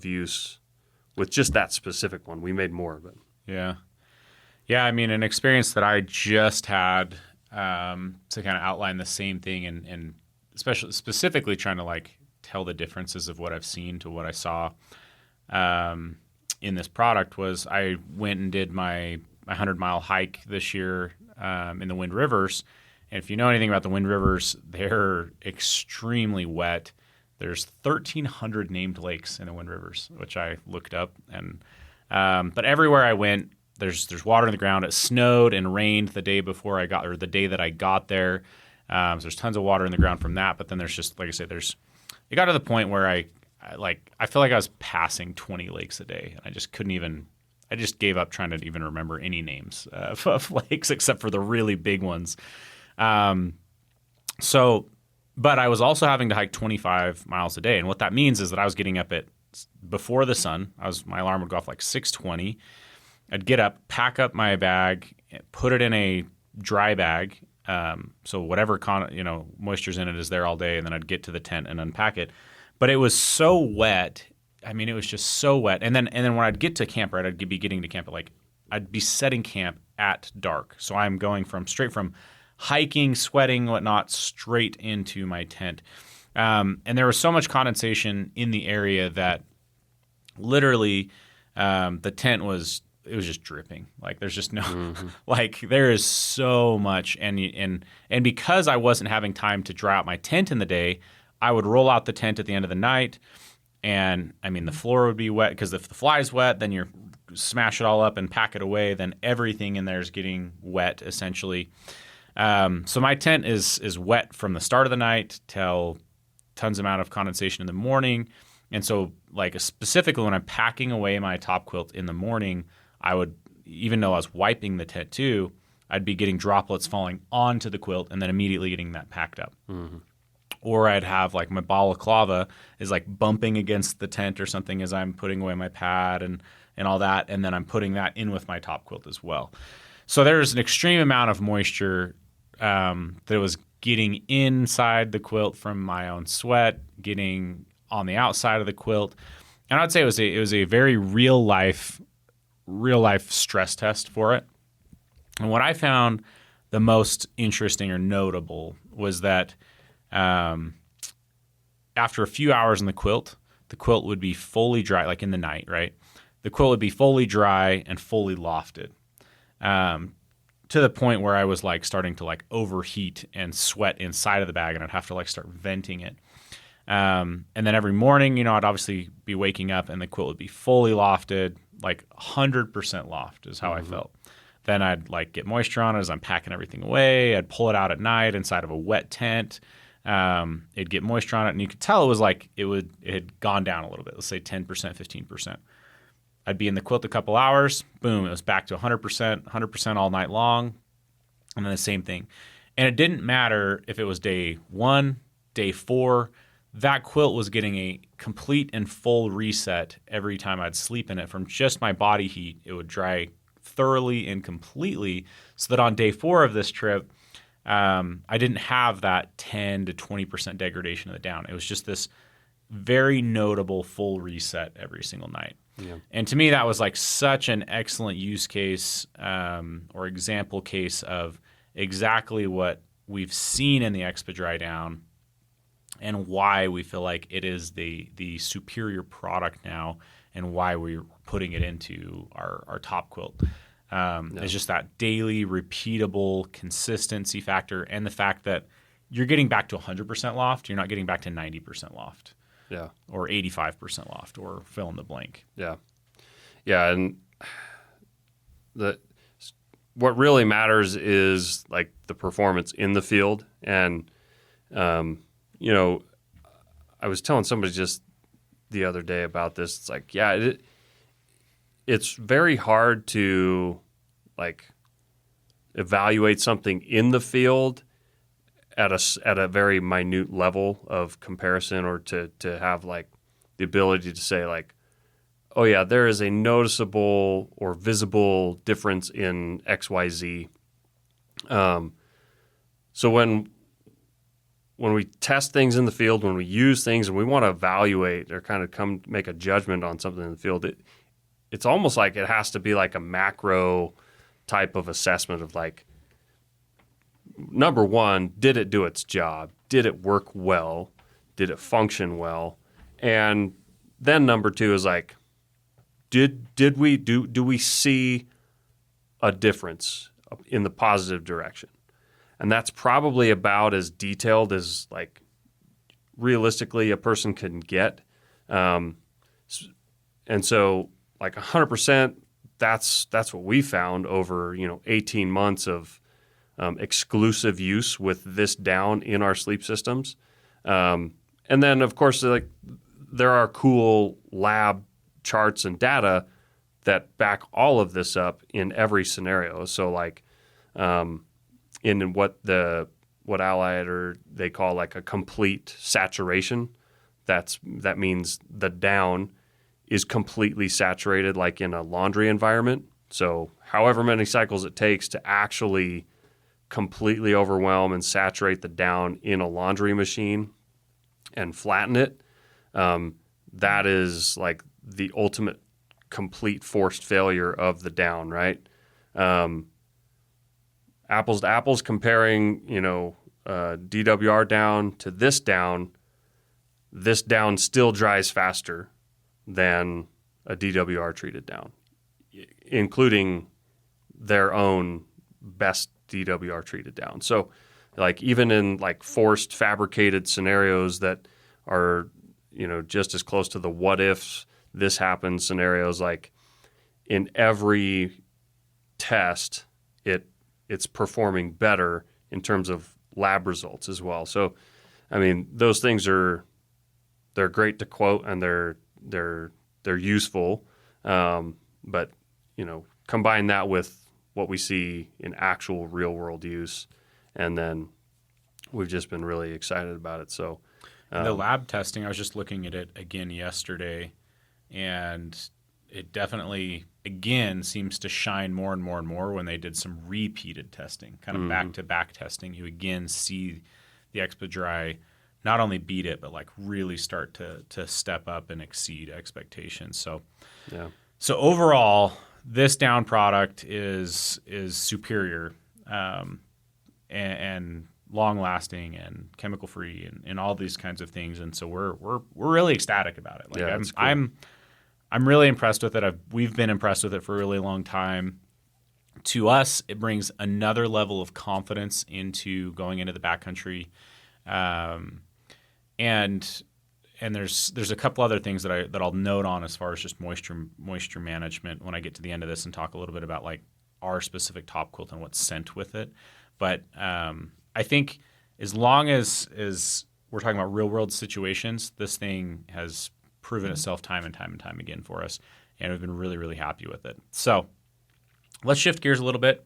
use with just that specific one. We made more of it. Yeah. Yeah, I mean, an experience that I just had to kind of outline the same thing and specifically trying to like tell the differences of what I've seen to what I saw in this product was I went and did my 100-mile hike this year in the Wind Rivers. And if you know anything about the Wind Rivers, they're extremely wet. There's 1,300 named lakes in the Wind Rivers, which I looked up. And but everywhere I went, there's water in the ground. It snowed and rained the day before I got, or the day that I got there. So there's tons of water in the ground from that. But then there's just, like I said, it got to the point where I feel like I was passing 20 lakes a day, and I just couldn't even. I just gave up trying to even remember any names of lakes except for the really big ones. But I was also having to hike 25 miles a day. And what that means is that I was getting up before the sun. My alarm would go off like 6:20. I'd get up, pack up my bag, put it in a dry bag. So whatever moisture's in it is there all day. And then I'd get to the tent and unpack it. But it was so wet. I mean, it was just so wet. And then when I'd get to camp, right, I'd be getting to camp I'd be setting camp at dark. So I'm going straight from hiking, sweating, whatnot, straight into my tent. And there was so much condensation in the area that literally the tent was just dripping. Like there's just no like there is so much and because I wasn't having time to dry out my tent in the day, I would roll out the tent at the end of the night, and I mean the floor would be wet because if the fly's wet, then you smash it all up and pack it away, then everything in there is getting wet essentially. So my tent is wet from the start of the night till tons amount of condensation in the morning. And so like specifically when I'm packing away my top quilt in the morning, I would, even though I was wiping the tent too, I'd be getting droplets falling onto the quilt and then immediately getting that packed up. Mm-hmm. Or I'd have like my balaclava is like bumping against the tent or something as I'm putting away my pad and all that. And then I'm putting that in with my top quilt as well. So there's an extreme amount of moisture that was getting inside the quilt from my own sweat, getting on the outside of the quilt. And I'd say it was a very real life stress test for it. And what I found the most interesting or notable was that after a few hours in the quilt would be fully dry, like in the night, right? The quilt would be fully dry and fully lofted, to the point where I was like starting to like overheat and sweat inside of the bag, and I'd have to like start venting it. And then every morning, you know, I'd obviously be waking up and the quilt would be fully lofted, like 100% loft is how I felt. Then I'd like get moisture on it as I'm packing everything away. I'd pull it out at night inside of a wet tent. It'd get moisture on it, and you could tell it was like it had gone down a little bit. Let's say 10%, 15%. I'd be in the quilt a couple hours. Boom, it was back to 100% all night long, and then the same thing. And it didn't matter if it was day 1, day 4. That quilt was getting a complete and full reset every time I'd sleep in it from just my body heat. It would dry thoroughly and completely, so that on day 4 of this trip, I didn't have that 10 to 20% degradation of the down. It was just this very notable full reset every single night. Yeah. And to me, that was like such an excellent use case or example case of exactly what we've seen in the Expa Dry Down and why we feel like it is the superior product now and why we're putting it into our top quilt. It's just that daily, repeatable consistency factor, and the fact that you're getting back to 100% loft. You're not getting back to 90% loft. Yeah. Or 85% loft, or fill in the blank. Yeah. Yeah, and what really matters is like the performance in the field. And you know, I was telling somebody just the other day about this. It's like, yeah, it's very hard to like evaluate something in the field at a very minute level of comparison, or to have like the ability to say like, oh yeah, there is a noticeable or visible difference in XYZ. So when we test things in the field, when we use things and we want to evaluate or kind of come make a judgment on something in the field, it's almost like it has to be like a macro type of assessment of like, number one, did it do its job? Did it work well? Did it function well? And then number two is like, do we see a difference in the positive direction? And that's probably about as detailed as like realistically a person can get. And so like 100%, that's what we found over 18 months of exclusive use with this down in our sleep systems. And then of course like there are cool lab charts and data that back all of this up in every scenario. So like in what Allied or they call like a complete saturation, that means the down is completely saturated like in a laundry environment. So however many cycles it takes to actually completely overwhelm and saturate the down in a laundry machine and flatten it, that is like the ultimate complete forced failure of the down, right? Apples to apples, comparing, DWR down to this down still dries faster than a DWR treated down, including their own best DWR treated down. So like even in like forced fabricated scenarios that are, just as close to the what if this happens scenarios, like in every test, it's performing better in terms of lab results as well. So, I mean, those things they're great to quote and they're useful. But, combine that with what we see in actual real world use. And then we've just been really excited about it. So the lab testing, I was just looking at it again yesterday, and it definitely, again, seems to shine more and more and more when they did some repeated testing, kind of back-to-back testing. You again see the Expa Dry not only beat it, but like really start to step up and exceed expectations. So, Yeah. So overall, this down product is superior, and long lasting and chemical free and all these kinds of things. And so we're really ecstatic about it. Like Yeah, that's cool. I'm really impressed with it. We've been impressed with it for a really long time. To us, it brings another level of confidence into going into the backcountry, and there's a couple other things that I'll note on as far as just moisture management when I get to the end of this and talk a little bit about like our specific top quilt and what's sent with it. But I think as long as we're talking about real world situations, this thing has proven itself time and time again for us, and we've been really, really happy with it. So let's shift gears a little bit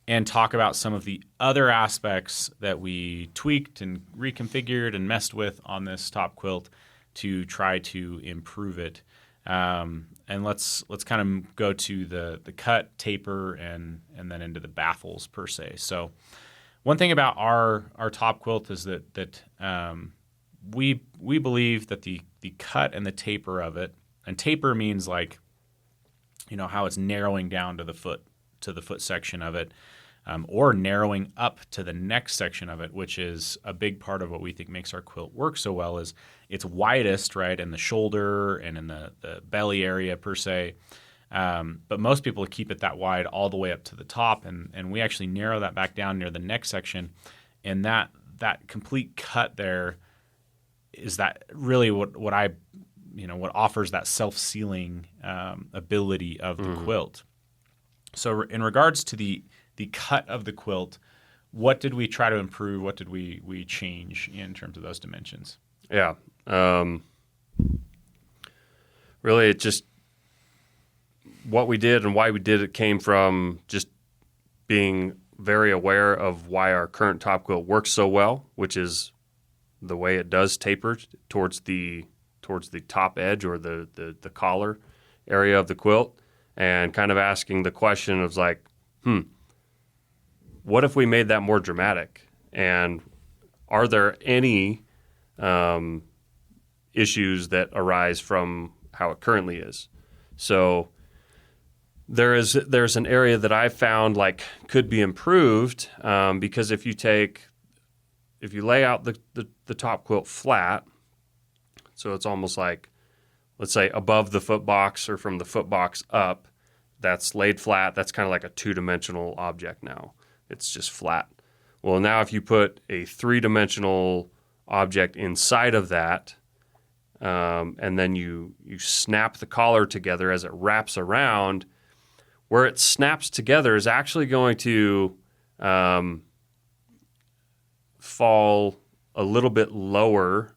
and talk about some of the other aspects that we tweaked and reconfigured and messed with on this top quilt to try to improve it. And let's kind of go to the cut, taper, and then into the baffles per se. So one thing about our top quilt is that we believe that the cut and the taper of it, and taper means like, how it's narrowing down to the foot section of it, or narrowing up to the next section of it, which is a big part of what we think makes our quilt work so well. Is it's widest, right, in the shoulder and in the belly area per se. But most people keep it that wide all the way up to the top, and we actually narrow that back down near the neck section, and that complete cut there is that really what offers that self-sealing ability of the quilt. So in regards to the cut of the quilt, what did we try to improve? What did we change in terms of those dimensions? Yeah. Really, it just what we did and why we did it came from just being very aware of why our current top quilt works so well, which is the way it does taper towards the top edge or the collar area of the quilt, and kind of asking the question of like, what if we made that more dramatic? And are there any issues that arise from how it currently is? So there's an area that I found like could be improved, because if you lay out the top quilt flat, so it's almost like, let's say above the foot box or from the foot box up, that's laid flat. That's kind of like a two-dimensional object now. It's just flat. Well, now if you put a three-dimensional object inside of that, and then you snap the collar together as it wraps around, where it snaps together is actually going to fall a little bit lower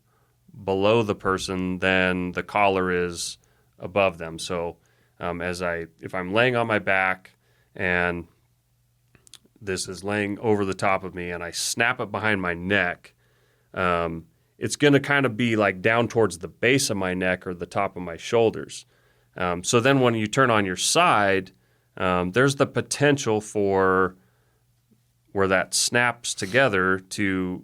below the person than the collar is above them. So if I'm laying on my back and this is laying over the top of me and I snap it behind my neck, it's going to kind of be like down towards the base of my neck or the top of my shoulders. So then when you turn on your side, there's the potential for where that snaps together to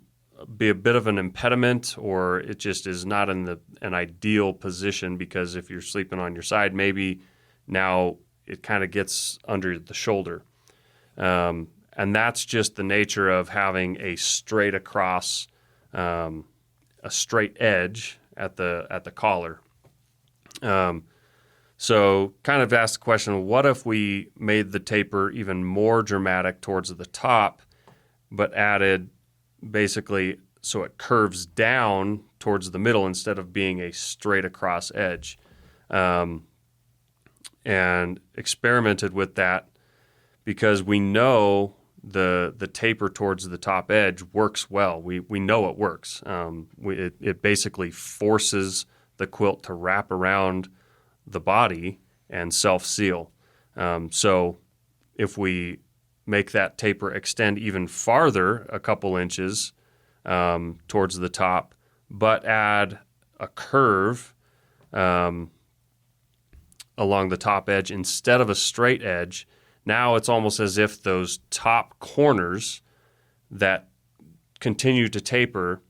be a bit of an impediment, or it just is not in an ideal position, because if you're sleeping on your side, maybe now it kind of gets under the shoulder. And that's just the nature of having a straight across, a straight edge at the collar. So kind of ask the question, what if we made the taper even more dramatic towards the top, but added basically so it curves down towards the middle instead of being a straight across edge, and experimented with that, because we know the taper towards the top edge works well. We know it works. It basically forces the quilt to wrap around the body and self-seal. So if we make that taper extend even farther, a couple inches towards the top, but add a curve along the top edge instead of a straight edge, now it's almost as if those top corners that continue to taper,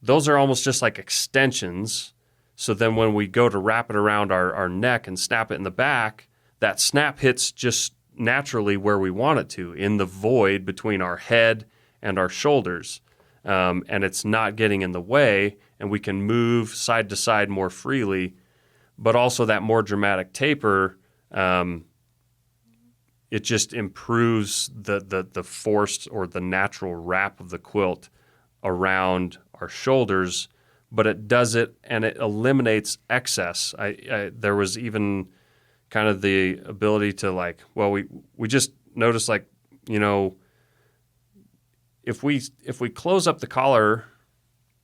those are almost just like extensions. So then when we go to wrap it around our neck and snap it in the back, that snap hits just naturally where we want it to, in the void between our head and our shoulders. And it's not getting in the way, and we can move side to side more freely. But also that more dramatic taper, it just improves the forced or the natural wrap of the quilt around our shoulders, but it does it and it eliminates excess. There was even kind of the ability to we just noticed if we close up the collar,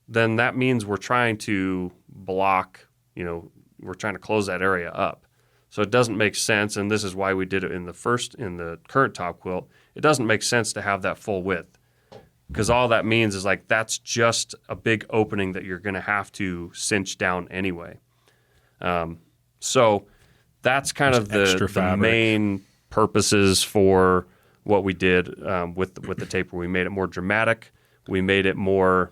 then that means we're trying to block, we're trying to close that area up. So it doesn't make sense, and this is why we did it in the current top quilt. It doesn't make sense to have that full width, because all that means is that's just a big opening that you're going to have to cinch down anyway. So that's kind of the main purposes for what we did with the taper. We made it more dramatic. We made it more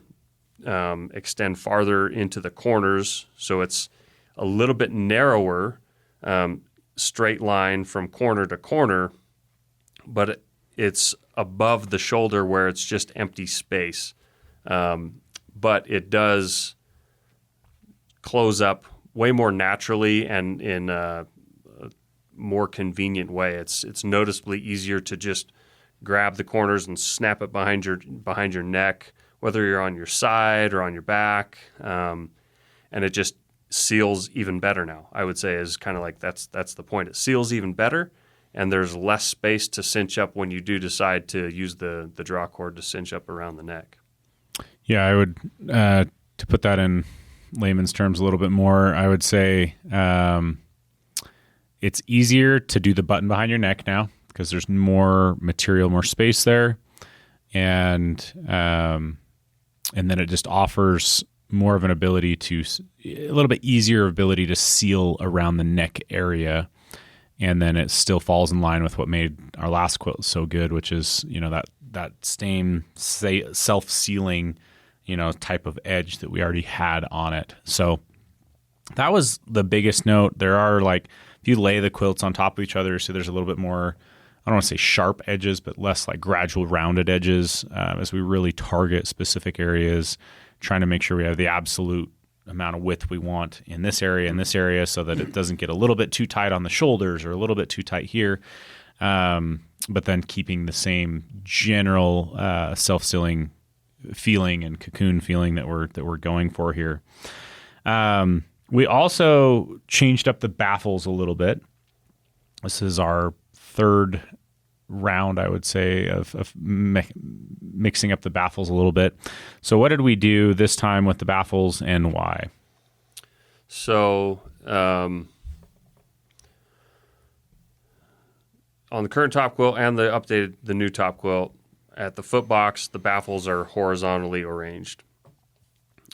extend farther into the corners, so it's a little bit narrower, straight line from corner to corner, but it's above the shoulder where it's just empty space. But it does close up way more naturally and in a more convenient way. It's noticeably easier to just grab the corners and snap it behind your neck, whether you're on your side or on your back, and it just seals even better now. I would say is kind of that's the point. It seals even better, and there's less space to cinch up when you do decide to use the draw cord to cinch up around the neck. Yeah, I would to put that in layman's terms a little bit more. I would say it's easier to do the button behind your neck now because there's more material, more space there, and then it just offers more of an ability to a little bit easier ability to seal around the neck area, and then it still falls in line with what made our last quilt so good, which is that same self-sealing type of edge that we already had on it. So that was the biggest note. There are if you lay the quilts on top of each other, so there's a little bit more, I don't want to say sharp edges, but less gradual rounded edges as we really target specific areas, trying to make sure we have the absolute amount of width we want in this area so that it doesn't get a little bit too tight on the shoulders or a little bit too tight here, but then keeping the same general self-sealing feeling and cocoon feeling that we're going for here. We also changed up the baffles a little bit. This is our third round, I would say, of mixing up the baffles a little bit. So what did we do this time with the baffles and why? So on the current top quilt and the new top quilt, at the foot box, the baffles are horizontally arranged.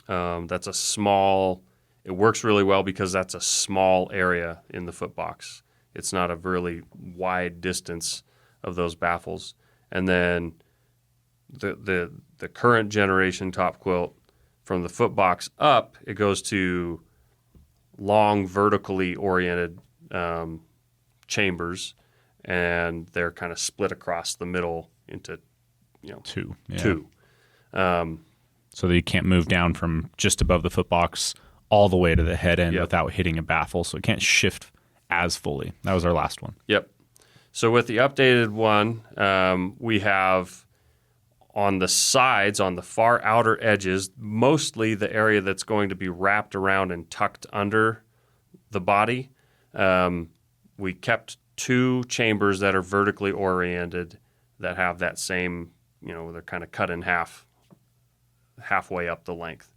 That's a small, it works really well because that's a small area in the foot box. It's not a really wide distance of those baffles. And then the current generation top quilt, from the foot box up, it goes to long vertically oriented chambers, and they're kind of split across the middle into two. So that you can't move down from just above the foot box all the way to the head end without hitting a baffle, so it can't shift as fully. That was our last one. Yep. So with the updated one, we have on the sides, on the far outer edges, mostly the area that's going to be wrapped around and tucked under the body. We kept two chambers that are vertically oriented that have that same, they're kind of cut in half, halfway up the length.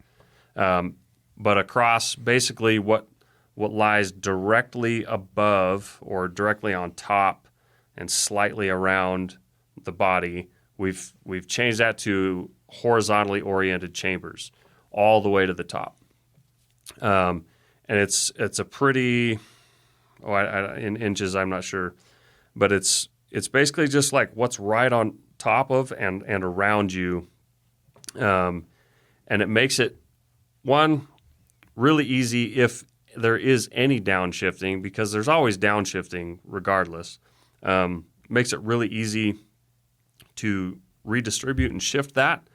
But across basically what lies directly above or directly on top and slightly around the body, we've changed that to horizontally oriented chambers all the way to the top. And it's a pretty, in inches I'm not sure, but it's basically just like what's right on top of and around you, and it makes it one, really easy if there is any downshifting, because there's always downshifting regardless. Makes it really easy to redistribute and shift that.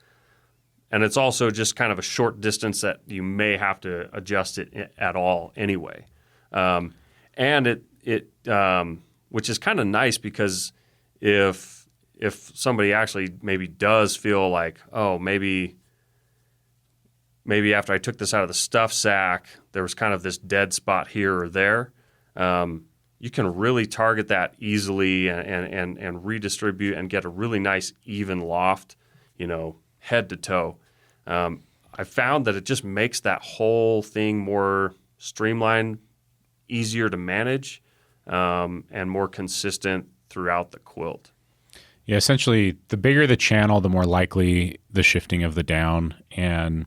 And it's also just kind of a short distance that you may have to adjust it at all anyway. And it which is kind of nice, because if somebody actually maybe does feel like, oh, maybe after I took this out of the stuff sack, there was kind of this dead spot here or there, you can really target that easily and redistribute and get a really nice even loft, head to toe. I found that it just makes that whole thing more streamlined, easier to manage, and more consistent throughout the quilt. Yeah, essentially, the bigger the channel, the more likely the shifting of the down. And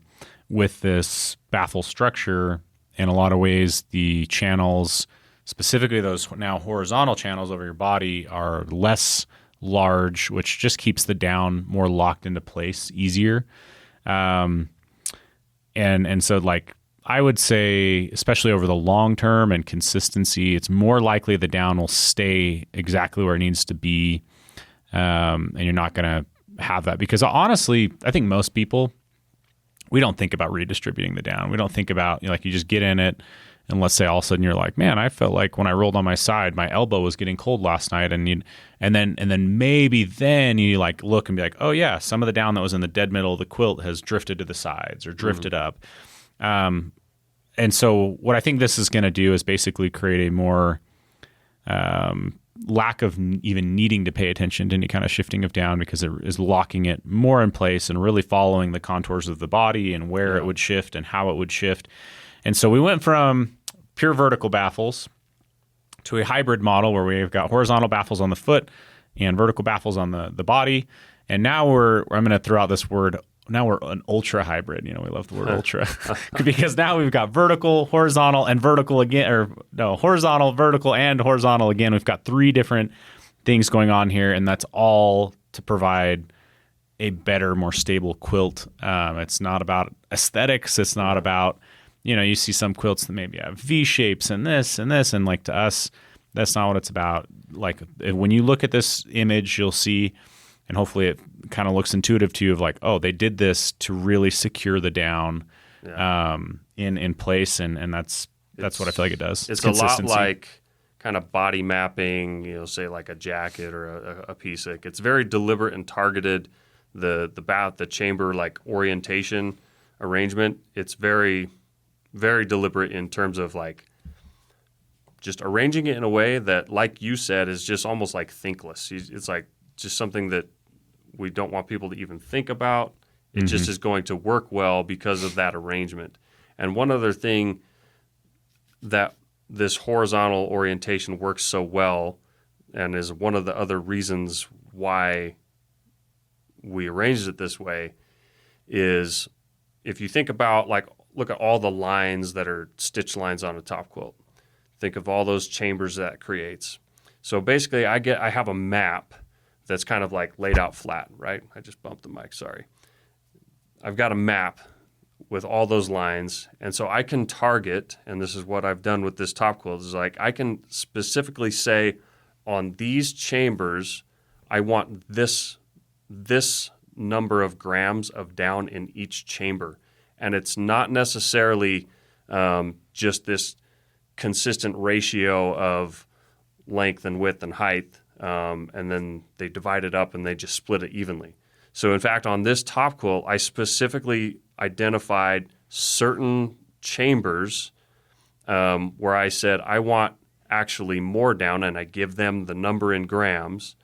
with this baffle structure, in a lot of ways, the channels, specifically those now horizontal channels over your body, are less large, which just keeps the down more locked into place easier. And so, like, I would say, especially over the long term and consistency, it's more likely the down will stay exactly where it needs to be, and you're not going to have that. Because honestly, I think most people, we don't think about redistributing the down. We don't think about, you just get in it, and let's say all of a sudden you're like, man, I felt like when I rolled on my side, my elbow was getting cold last night, and then maybe then you like look and be like, oh yeah, some of the down that was in the dead middle of the quilt has drifted to the sides or drifted up. And so what I think this is going to do is basically create a more lack of even needing to pay attention to any kind of shifting of down, because it is locking it more in place and really following the contours of the body and where it would shift and how it would shift. And so we went from pure vertical baffles to a hybrid model where we've got horizontal baffles on the foot and vertical baffles on the body. And now I'm going to throw out this word. Now we're an ultra hybrid. We love the word ultra because now we've got vertical, horizontal, and vertical again, horizontal, vertical, and horizontal again. We've got 3 different things going on here, and that's all to provide a better, more stable quilt. It's not about aesthetics. It's not about, you see some quilts that maybe have V shapes and this, and like to us, that's not what it's about. Like when you look at this image, you'll see, and hopefully it kind of looks intuitive to you of like, oh, they did this to really secure the down in place, and that's what I feel like it does. It's a lot like kind of body mapping, say like a jacket or a piece. Like it's very deliberate and targeted. The chamber like orientation arrangement, it's very, very deliberate in terms of like just arranging it in a way that, like you said, is just almost like thinkless. It's like just something that we don't want people to even think about. It just is going to work well because of that arrangement. And one other thing that this horizontal orientation works so well, and is one of the other reasons why we arranged it this way, is if you think about, like, look at all the lines that are stitch lines on a top quilt. Think of all those chambers that creates. So basically I have a map that's kind of like laid out flat, right? I just bumped the mic, sorry. I've got a map with all those lines, and so I can target, and this is what I've done with this top quilt, is like I can specifically say on these chambers, I want this number of grams of down in each chamber. And it's not necessarily just this consistent ratio of length and width and height, and then they divide it up and they just split it evenly. So in fact, on this top quilt, I specifically identified certain chambers where I said I want actually more down, and I give them the number in grams.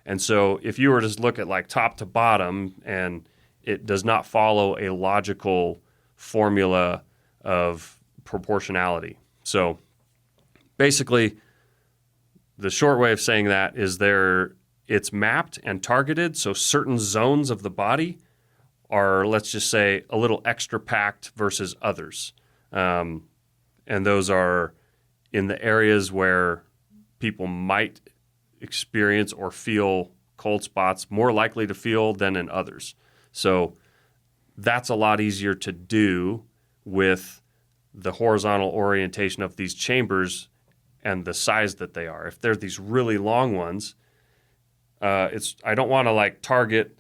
And so if you were to look at like top to bottom, and it does not follow a logical formula of proportionality. So basically, the short way of saying that is it's mapped and targeted, so certain zones of the body are, let's just say, a little extra packed versus others. And those are in the areas where people might experience or feel cold spots, more likely to feel than in others. So that's a lot easier to do with the horizontal orientation of these chambers and the size that they are. If they're these really long ones, I don't want to like target,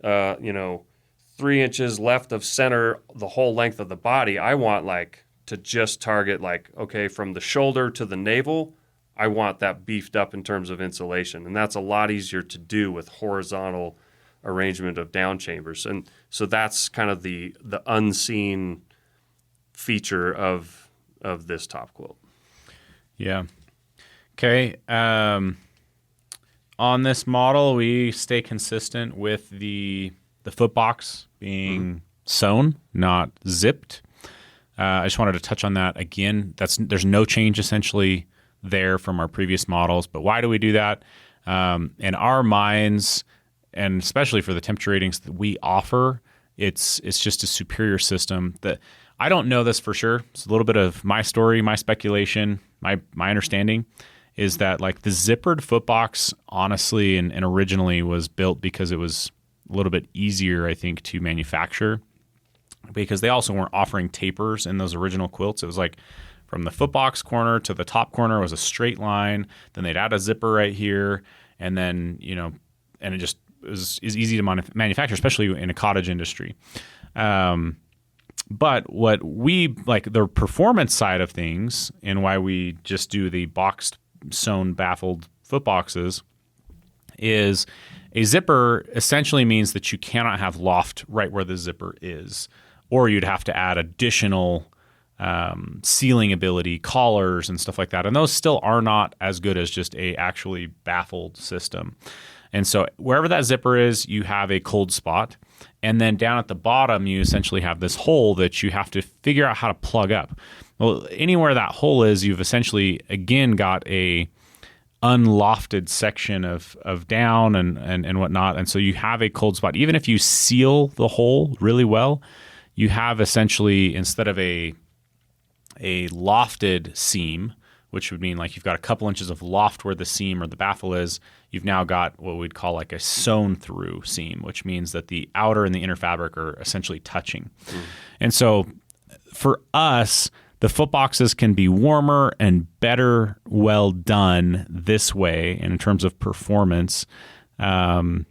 3 inches left of center the whole length of the body. I want like to just target like, okay, from the shoulder to the navel, I want that beefed up in terms of insulation. And that's a lot easier to do with horizontal arrangement of down chambers. And so that's kind of the unseen feature of this top quilt. Yeah. Okay. On this model, we stay consistent with the foot box being sewn, not zipped. I just wanted to touch on that again. There's no change essentially there from our previous models. But why do we do that? In our minds, and especially for the temperature ratings that we offer, it's just a superior system. That I don't know this for sure. It's a little bit of my story, my speculation, my understanding is that like the zippered foot box, honestly and originally was built because it was a little bit easier, I think, to manufacture, because they also weren't offering tapers in those original quilts. It was like from the foot box corner to the top corner was a straight line. Then they'd add a zipper right here, and then and it just is easy to manufacture, especially in a cottage industry. But what we like, the performance side of things, and why we just do the boxed, sewn, baffled foot boxes, is a zipper essentially means that you cannot have loft right where the zipper is, or you'd have to add additional sealing ability, collars, and stuff like that. And those still are not as good as just a actually baffled system. And so wherever that zipper is, you have a cold spot. And then down at the bottom, you essentially have this hole that you have to figure out how to plug up. Well, anywhere that hole is, you've essentially, again, got a unlofted section of down and whatnot. And so you have a cold spot. Even if you seal the hole really well, you have essentially, instead of a lofted seam, which would mean like you've got a couple inches of loft where the seam or the baffle is, you've now got what we'd call like a sewn through seam, which means that the outer and the inner fabric are essentially touching. And so for us, the foot boxes can be warmer and better well done this way in terms of performance in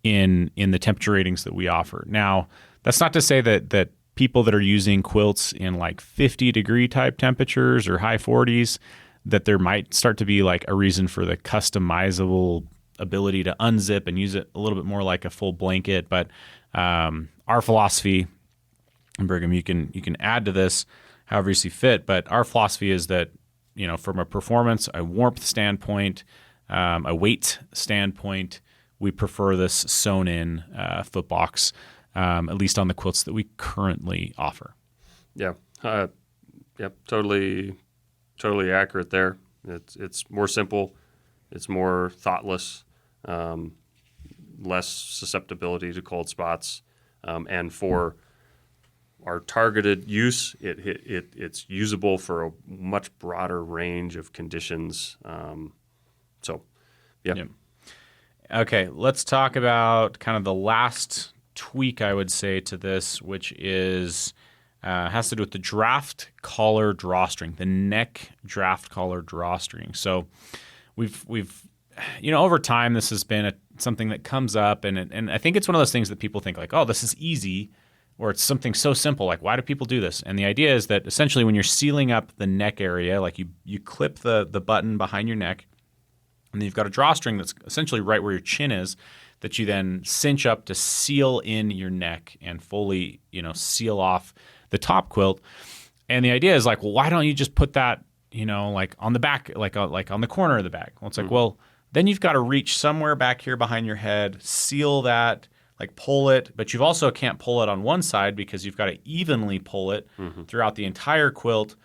the temperature ratings that we offer. Now, that's not to say that people that are using quilts in like 50-degree type temperatures or high 40s, that there might start to be like a reason for the customizable ability to unzip and use it a little bit more like a full blanket. But our philosophy, and Brigham, you can add to this however you see fit, but our philosophy is that, from a performance, a warmth standpoint, a weight standpoint, we prefer this sewn in foot box, at least on the quilts that we currently offer. Yeah. Yep. Totally accurate there. It's more simple. It's more thoughtless, less susceptibility to cold spots, and for our targeted use, it's usable for a much broader range of conditions. Yeah. Okay, let's talk about kind of the last tweak, I would say, to this, which is has to do with the draft collar drawstring, the neck draft collar drawstring. So we've over time, this has been something that comes up, and I think it's one of those things that people think like, oh, this is easy, or it's something so simple. Like, why do people do this? And the idea is that essentially when you're sealing up the neck area, like you clip the button behind your neck, and then you've got a drawstring that's essentially right where your chin is, that you then cinch up to seal in your neck and fully, seal off the top quilt. And the idea is like, well, why don't you just put that, like on the back, like on the corner of the bag? Well, it's like, well, then you've got to reach somewhere back here behind your head, seal that, like pull it, but you also can't pull it on one side because you've got to evenly pull it throughout the entire quilt.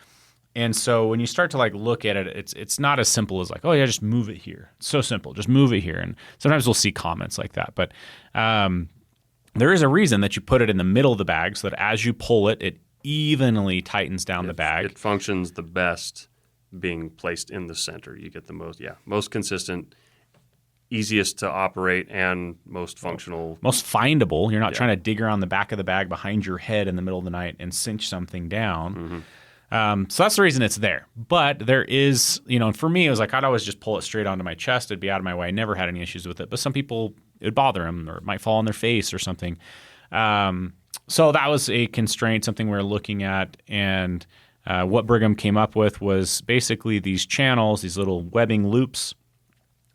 And so when you start to like look at it, it's not as simple as like, oh yeah, just move it here. It's so simple, just move it here. And sometimes we'll see comments like that, but there is a reason that you put it in the middle of the bag so that as you pull it, it evenly tightens down the bag. It functions the best being placed in the center. You get the most consistent easiest to operate and most functional. Most findable. You're not trying to dig around the back of the bag behind your head in the middle of the night and cinch something down. So that's the reason it's there. But there is, and for me, it was like I'd always just pull it straight onto my chest. It'd be out of my way. I never had any issues with it. But some people, it would bother them, or it might fall on their face or something. So that was a constraint, something we were looking at. And what Brigham came up with was basically these channels, these little webbing loops,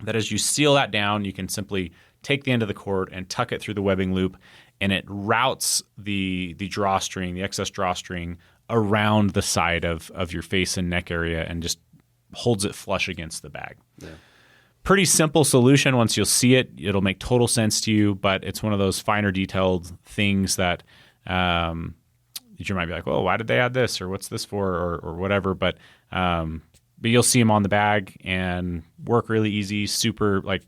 that as you seal that down, you can simply take the end of the cord and tuck it through the webbing loop, and it routes the drawstring, the excess drawstring, around the side of your face and neck area and just holds it flush against the bag. Yeah. Pretty simple solution. Once you'll see it, it'll make total sense to you, but it's one of those finer detailed things that you might be like, oh, why did they add this, or what's this for, or whatever, but you'll see them on the bag and work really easy, super, like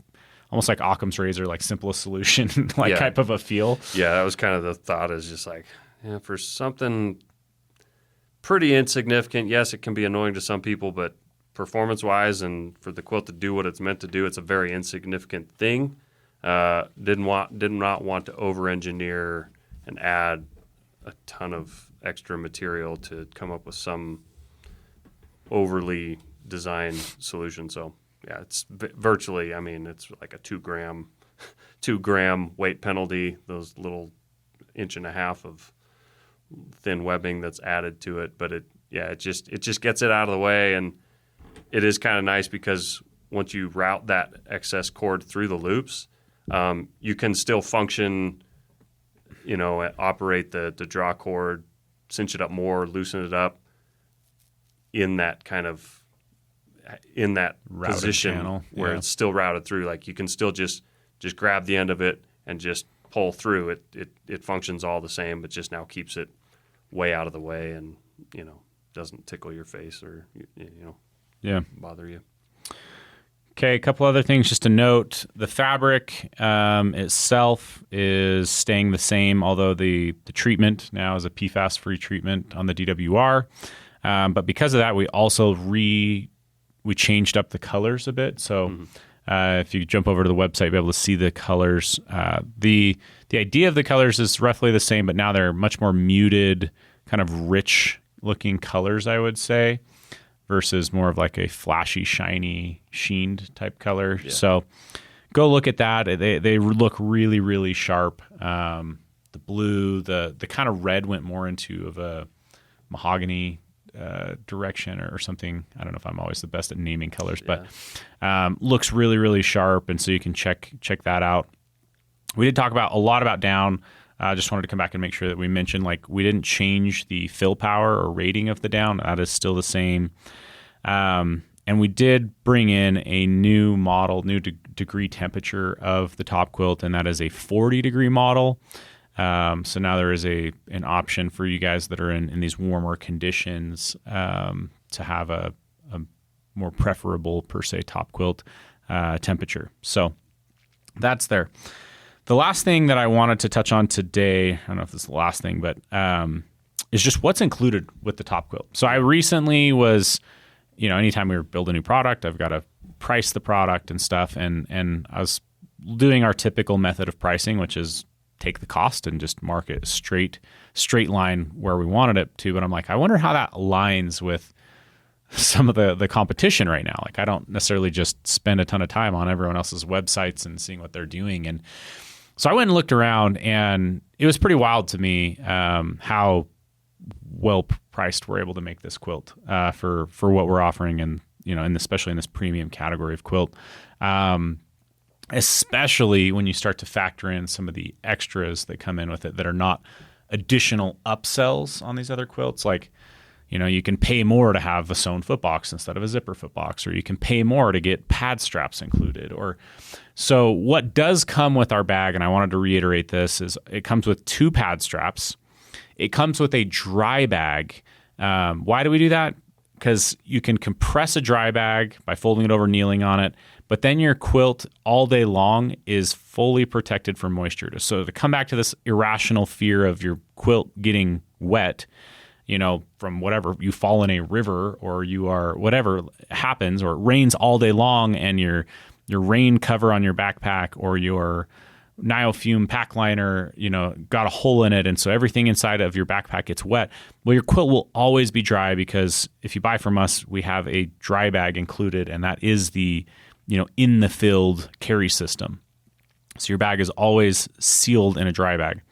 almost like Occam's razor, like simplest solution, type of a feel. Yeah, that was kind of the thought, is just like, for something pretty insignificant, yes, it can be annoying to some people, but performance-wise and for the quilt to do what it's meant to do, it's a very insignificant thing. Did not want to over-engineer and add a ton of extra material to come up with some overly designed solution. So yeah, it's virtually, it's like a 2 gram weight penalty, those little 1.5 inches of thin webbing that's added to it. But it just gets it out of the way. And it is kind of nice because once you route that excess cord through the loops, you can still function, operate the draw cord, cinch it up more, loosen it up in that routed position channel, where it's still routed through. Like you can still just grab the end of it and just pull through. It functions all the same, but just now keeps it way out of the way and, doesn't tickle your face or, bother you. Okay, a couple other things just to note. The fabric itself is staying the same, although the treatment now is a PFAS-free treatment on the DWR. But because of that, we also we changed up the colors a bit. So if you jump over to the website, you'll be able to see the colors. The idea of the colors is roughly the same, but now they're much more muted, kind of rich-looking colors, I would say, versus more of like a flashy, shiny, sheened type color. Yeah. So go look at that. They look really, really sharp. The blue, the kind of red went more into of a mahogany direction or something. I don't know if I'm always the best at naming colors, but looks really, really sharp. And so you can check that out. We did talk a lot about down. I just wanted to come back and make sure that we mentioned, we didn't change the fill power or rating of the down. That is still the same. And we did bring in a new model, new degree temperature of the top quilt, and that is a 40-degree model. So now there is an option for you guys that are in these warmer conditions to have a more preferable, per se, top quilt temperature. So that's there. The last thing that I wanted to touch on today, I don't know if this is the last thing, but is just what's included with the top quilt. So I recently was, anytime we were building a new product, I've got to price the product and stuff. And I was doing our typical method of pricing, which is take the cost and just mark it straight line where we wanted it to. But I'm like, I wonder how that aligns with some of the competition right now. I don't necessarily just spend a ton of time on everyone else's websites and seeing what they're doing. And so I went and looked around, and it was pretty wild to me how well priced we're able to make this quilt for what we're offering, and especially in this premium category of quilt. Especially when you start to factor in some of the extras that come in with it that are not additional upsells on these other quilts. You can pay more to have a sewn foot box instead of a zipper foot box, or you can pay more to get pad straps included. So what does come with our bag, and I wanted to reiterate this, is it comes with 2 pad straps. It comes with a dry bag. Why do we do that? Because you can compress a dry bag by folding it over, kneeling on it, but then your quilt all day long is fully protected from moisture. So to come back to this irrational fear of your quilt getting wet, from whatever, you fall in a river or you are, whatever happens, or it rains all day long and your rain cover on your backpack or your niofume pack liner, got a hole in it, and so everything inside of your backpack gets wet. Well, your quilt will always be dry because if you buy from us, we have a dry bag included, and that is the in the filled carry system. So your bag is always sealed in a dry bag,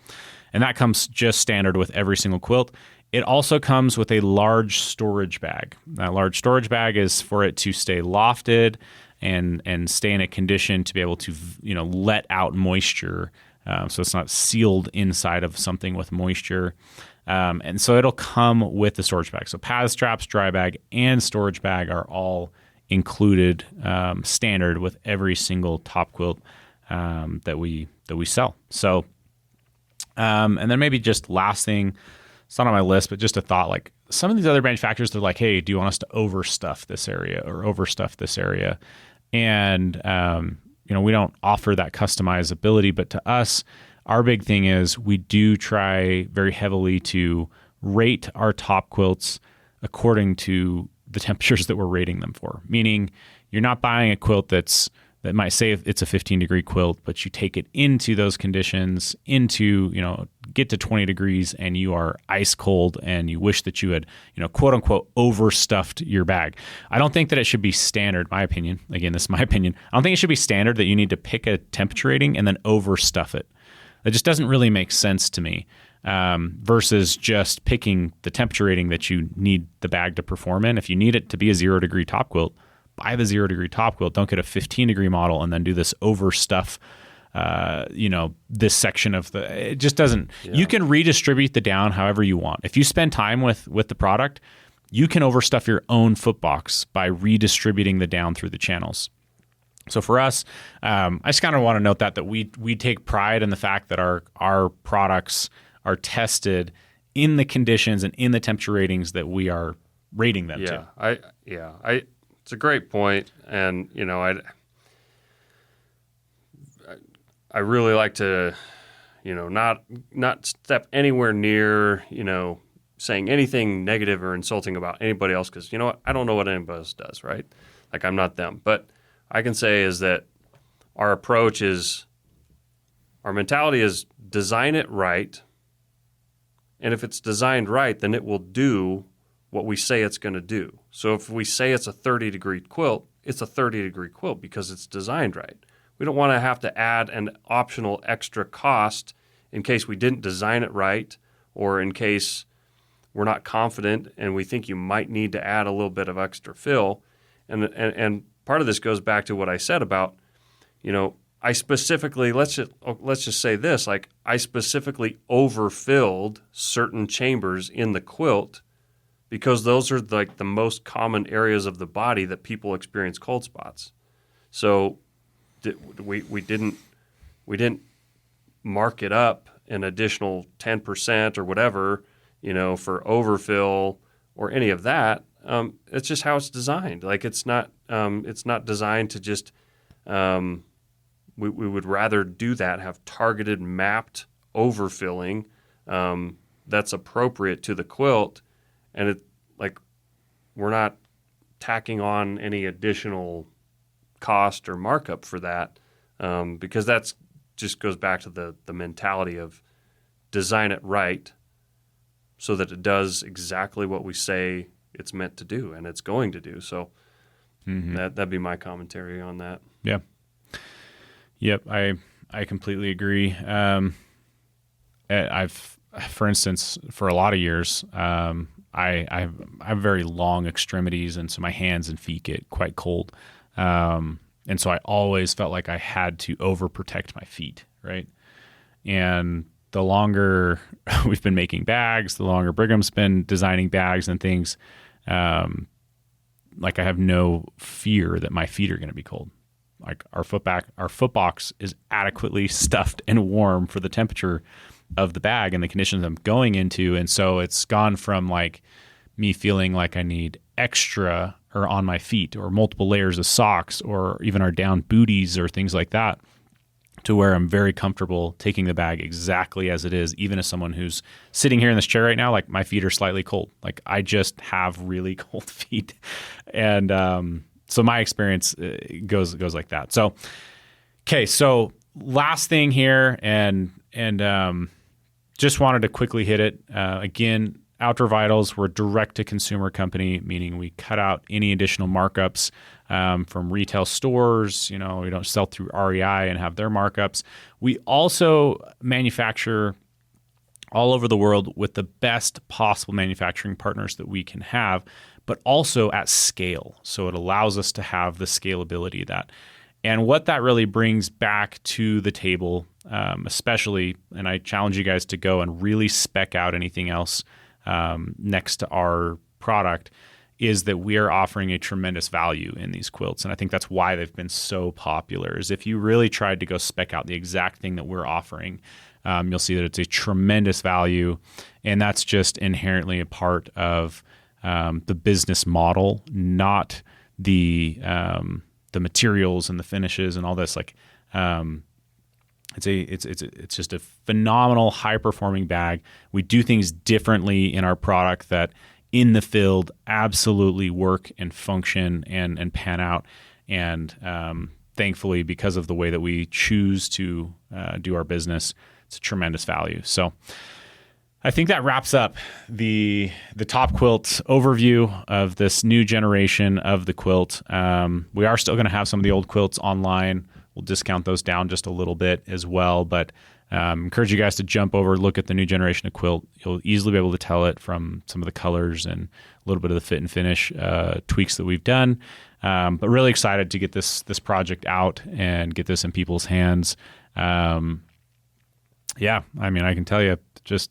and that comes just standard with every single quilt. It also comes with a large storage bag. That large storage bag is for it to stay lofted and stay in a condition to be able to let out moisture, so it's not sealed inside of something with moisture. And so it'll come with the storage bag. So path straps, dry bag, and storage bag are all included standard with every single top quilt that we sell. So and then maybe just last thing, it's not on my list, but just a thought, like some of these other manufacturers, they're like, hey, do you want us to overstuff this area or overstuff this area? And, we don't offer that customizability, but to us, our big thing is we do try very heavily to rate our top quilts according to the temperatures that we're rating them for. Meaning you're not buying a quilt that might say it's a 15-degree quilt, but you take it into those conditions, get to 20 degrees, and you are ice cold, and you wish that you had, quote unquote, overstuffed your bag. I don't think that it should be standard, my opinion. Again, this is my opinion. I don't think it should be standard that you need to pick a temperature rating and then overstuff it. That just doesn't really make sense to me. Versus just picking the temperature rating that you need the bag to perform in. If you need it to be a 0-degree top quilt, buy the 0-degree top quilt. Don't get a 15-degree model and then do this overstuff, this section of it just doesn't. Yeah. You can redistribute the down however you want. If you spend time with the product, you can overstuff your own foot box by redistributing the down through the channels. So for us, I just kind of want to note that we take pride in the fact that our products are tested in the conditions and in the temperature ratings that we are rating them to. It's a great point, and I really like to, not step anywhere near, saying anything negative or insulting about anybody else, because I don't know what anybody else does, right? Like I'm not them, but I can say is that our mentality is design it right, and if it's designed right, then it will do what we say it's going to do. So if we say it's a 30-degree quilt, it's a 30-degree quilt because it's designed right. We don't want to have to add an optional extra cost in case we didn't design it right, or in case we're not confident and we think you might need to add a little bit of extra fill. And part of this goes back to what I said about, I specifically, let's just say this, like I specifically overfilled certain chambers in the quilt because those are like the most common areas of the body that people experience cold spots. So we didn't mark it up an additional 10% or whatever, for overfill or any of that. It's just how it's designed. Like it's not designed to just. We would rather do that, have targeted, mapped overfilling that's appropriate to the quilt, and we're not tacking on any additional cost or markup for that, because that's just goes back to the mentality of design it right so that it does exactly what we say it's meant to do and it's going to do. So that'd be my commentary on that. Yeah. Yep, I completely agree. For instance, for a lot of years, I have very long extremities, and so my hands and feet get quite cold. And so I always felt like I had to overprotect my feet, right? And the longer we've been making bags, the longer Brigham's been designing bags and things, I have no fear that my feet are going to be cold. Like our foot box is adequately stuffed and warm for the temperature of the bag and the conditions I'm going into. And so it's gone from like me feeling like I need extra or on my feet or multiple layers of socks or even our down booties or things like that, to where I'm very comfortable taking the bag exactly as it is. Even as someone who's sitting here in this chair right now, like my feet are slightly cold. Like I just have really cold feet. And, So my experience goes like that. So, okay. So last thing here, and just wanted to quickly hit it. Again, Outdoor Vitals, we're a direct-to-consumer company, meaning we cut out any additional markups from retail stores. We don't sell through REI and have their markups. We also manufacture all over the world with the best possible manufacturing partners that we can have, but also at scale. So it allows us to have the scalability that. And what that really brings back to the table, especially, and I challenge you guys to go and really spec out anything else next to our product, is that we are offering a tremendous value in these quilts. And I think that's why they've been so popular, is if you really tried to go spec out the exact thing that we're offering, you'll see that it's a tremendous value. And that's just inherently a part of the business model, not the materials and the finishes and all this. Like, it's just a phenomenal, high performing bag. We do things differently in our product that in the field absolutely work and function and pan out. And thankfully, because of the way that we choose to do our business, it's a tremendous value. So I think that wraps up the Topquilt overview of this new generation of the quilt. We are still going to have some of the old quilts online. We'll discount those down just a little bit as well, but encourage you guys to jump over, look at the new generation of quilt. You'll easily be able to tell it from some of the colors and a little bit of the fit and finish tweaks that we've done. But really excited to get this project out and get this in people's hands. Yeah, I mean, I can tell you just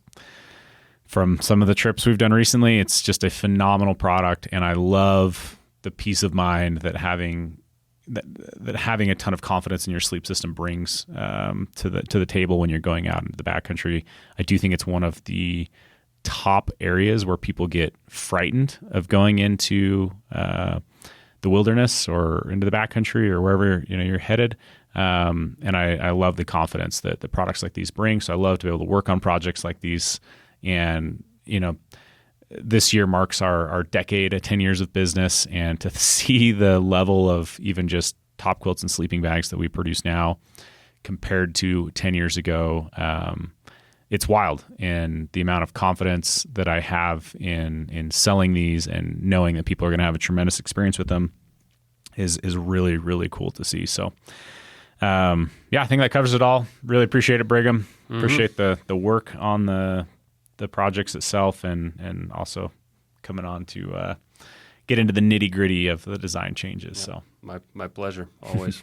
from some of the trips we've done recently, it's just a phenomenal product, and I love the peace of mind that having a ton of confidence in your sleep system brings to the table when you're going out into the backcountry. I do think it's one of the top areas where people get frightened of going into the wilderness or into the backcountry or wherever you're headed. And I love the confidence that the products like these bring. So I love to be able to work on projects like these. And, this year marks our decade at 10 years of business, and to see the level of even just top quilts and sleeping bags that we produce now compared to 10 years ago, it's wild. And the amount of confidence that I have in selling these and knowing that people are going to have a tremendous experience with them is really, really cool to see. So, I think that covers it all. Really appreciate it, Brigham. Mm-hmm. Appreciate the work on the projects itself, and also coming on to get into the nitty gritty of the design changes. Yeah, so my pleasure, always.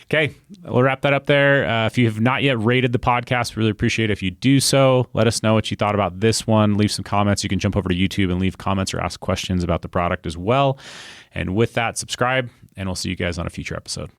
Okay, we'll wrap that up there. If you have not yet rated the podcast, really appreciate it if you do so. Let us know what you thought about this one. Leave some comments. You can jump over to YouTube and leave comments or ask questions about the product as well. And with that, subscribe, and we'll see you guys on a future episode.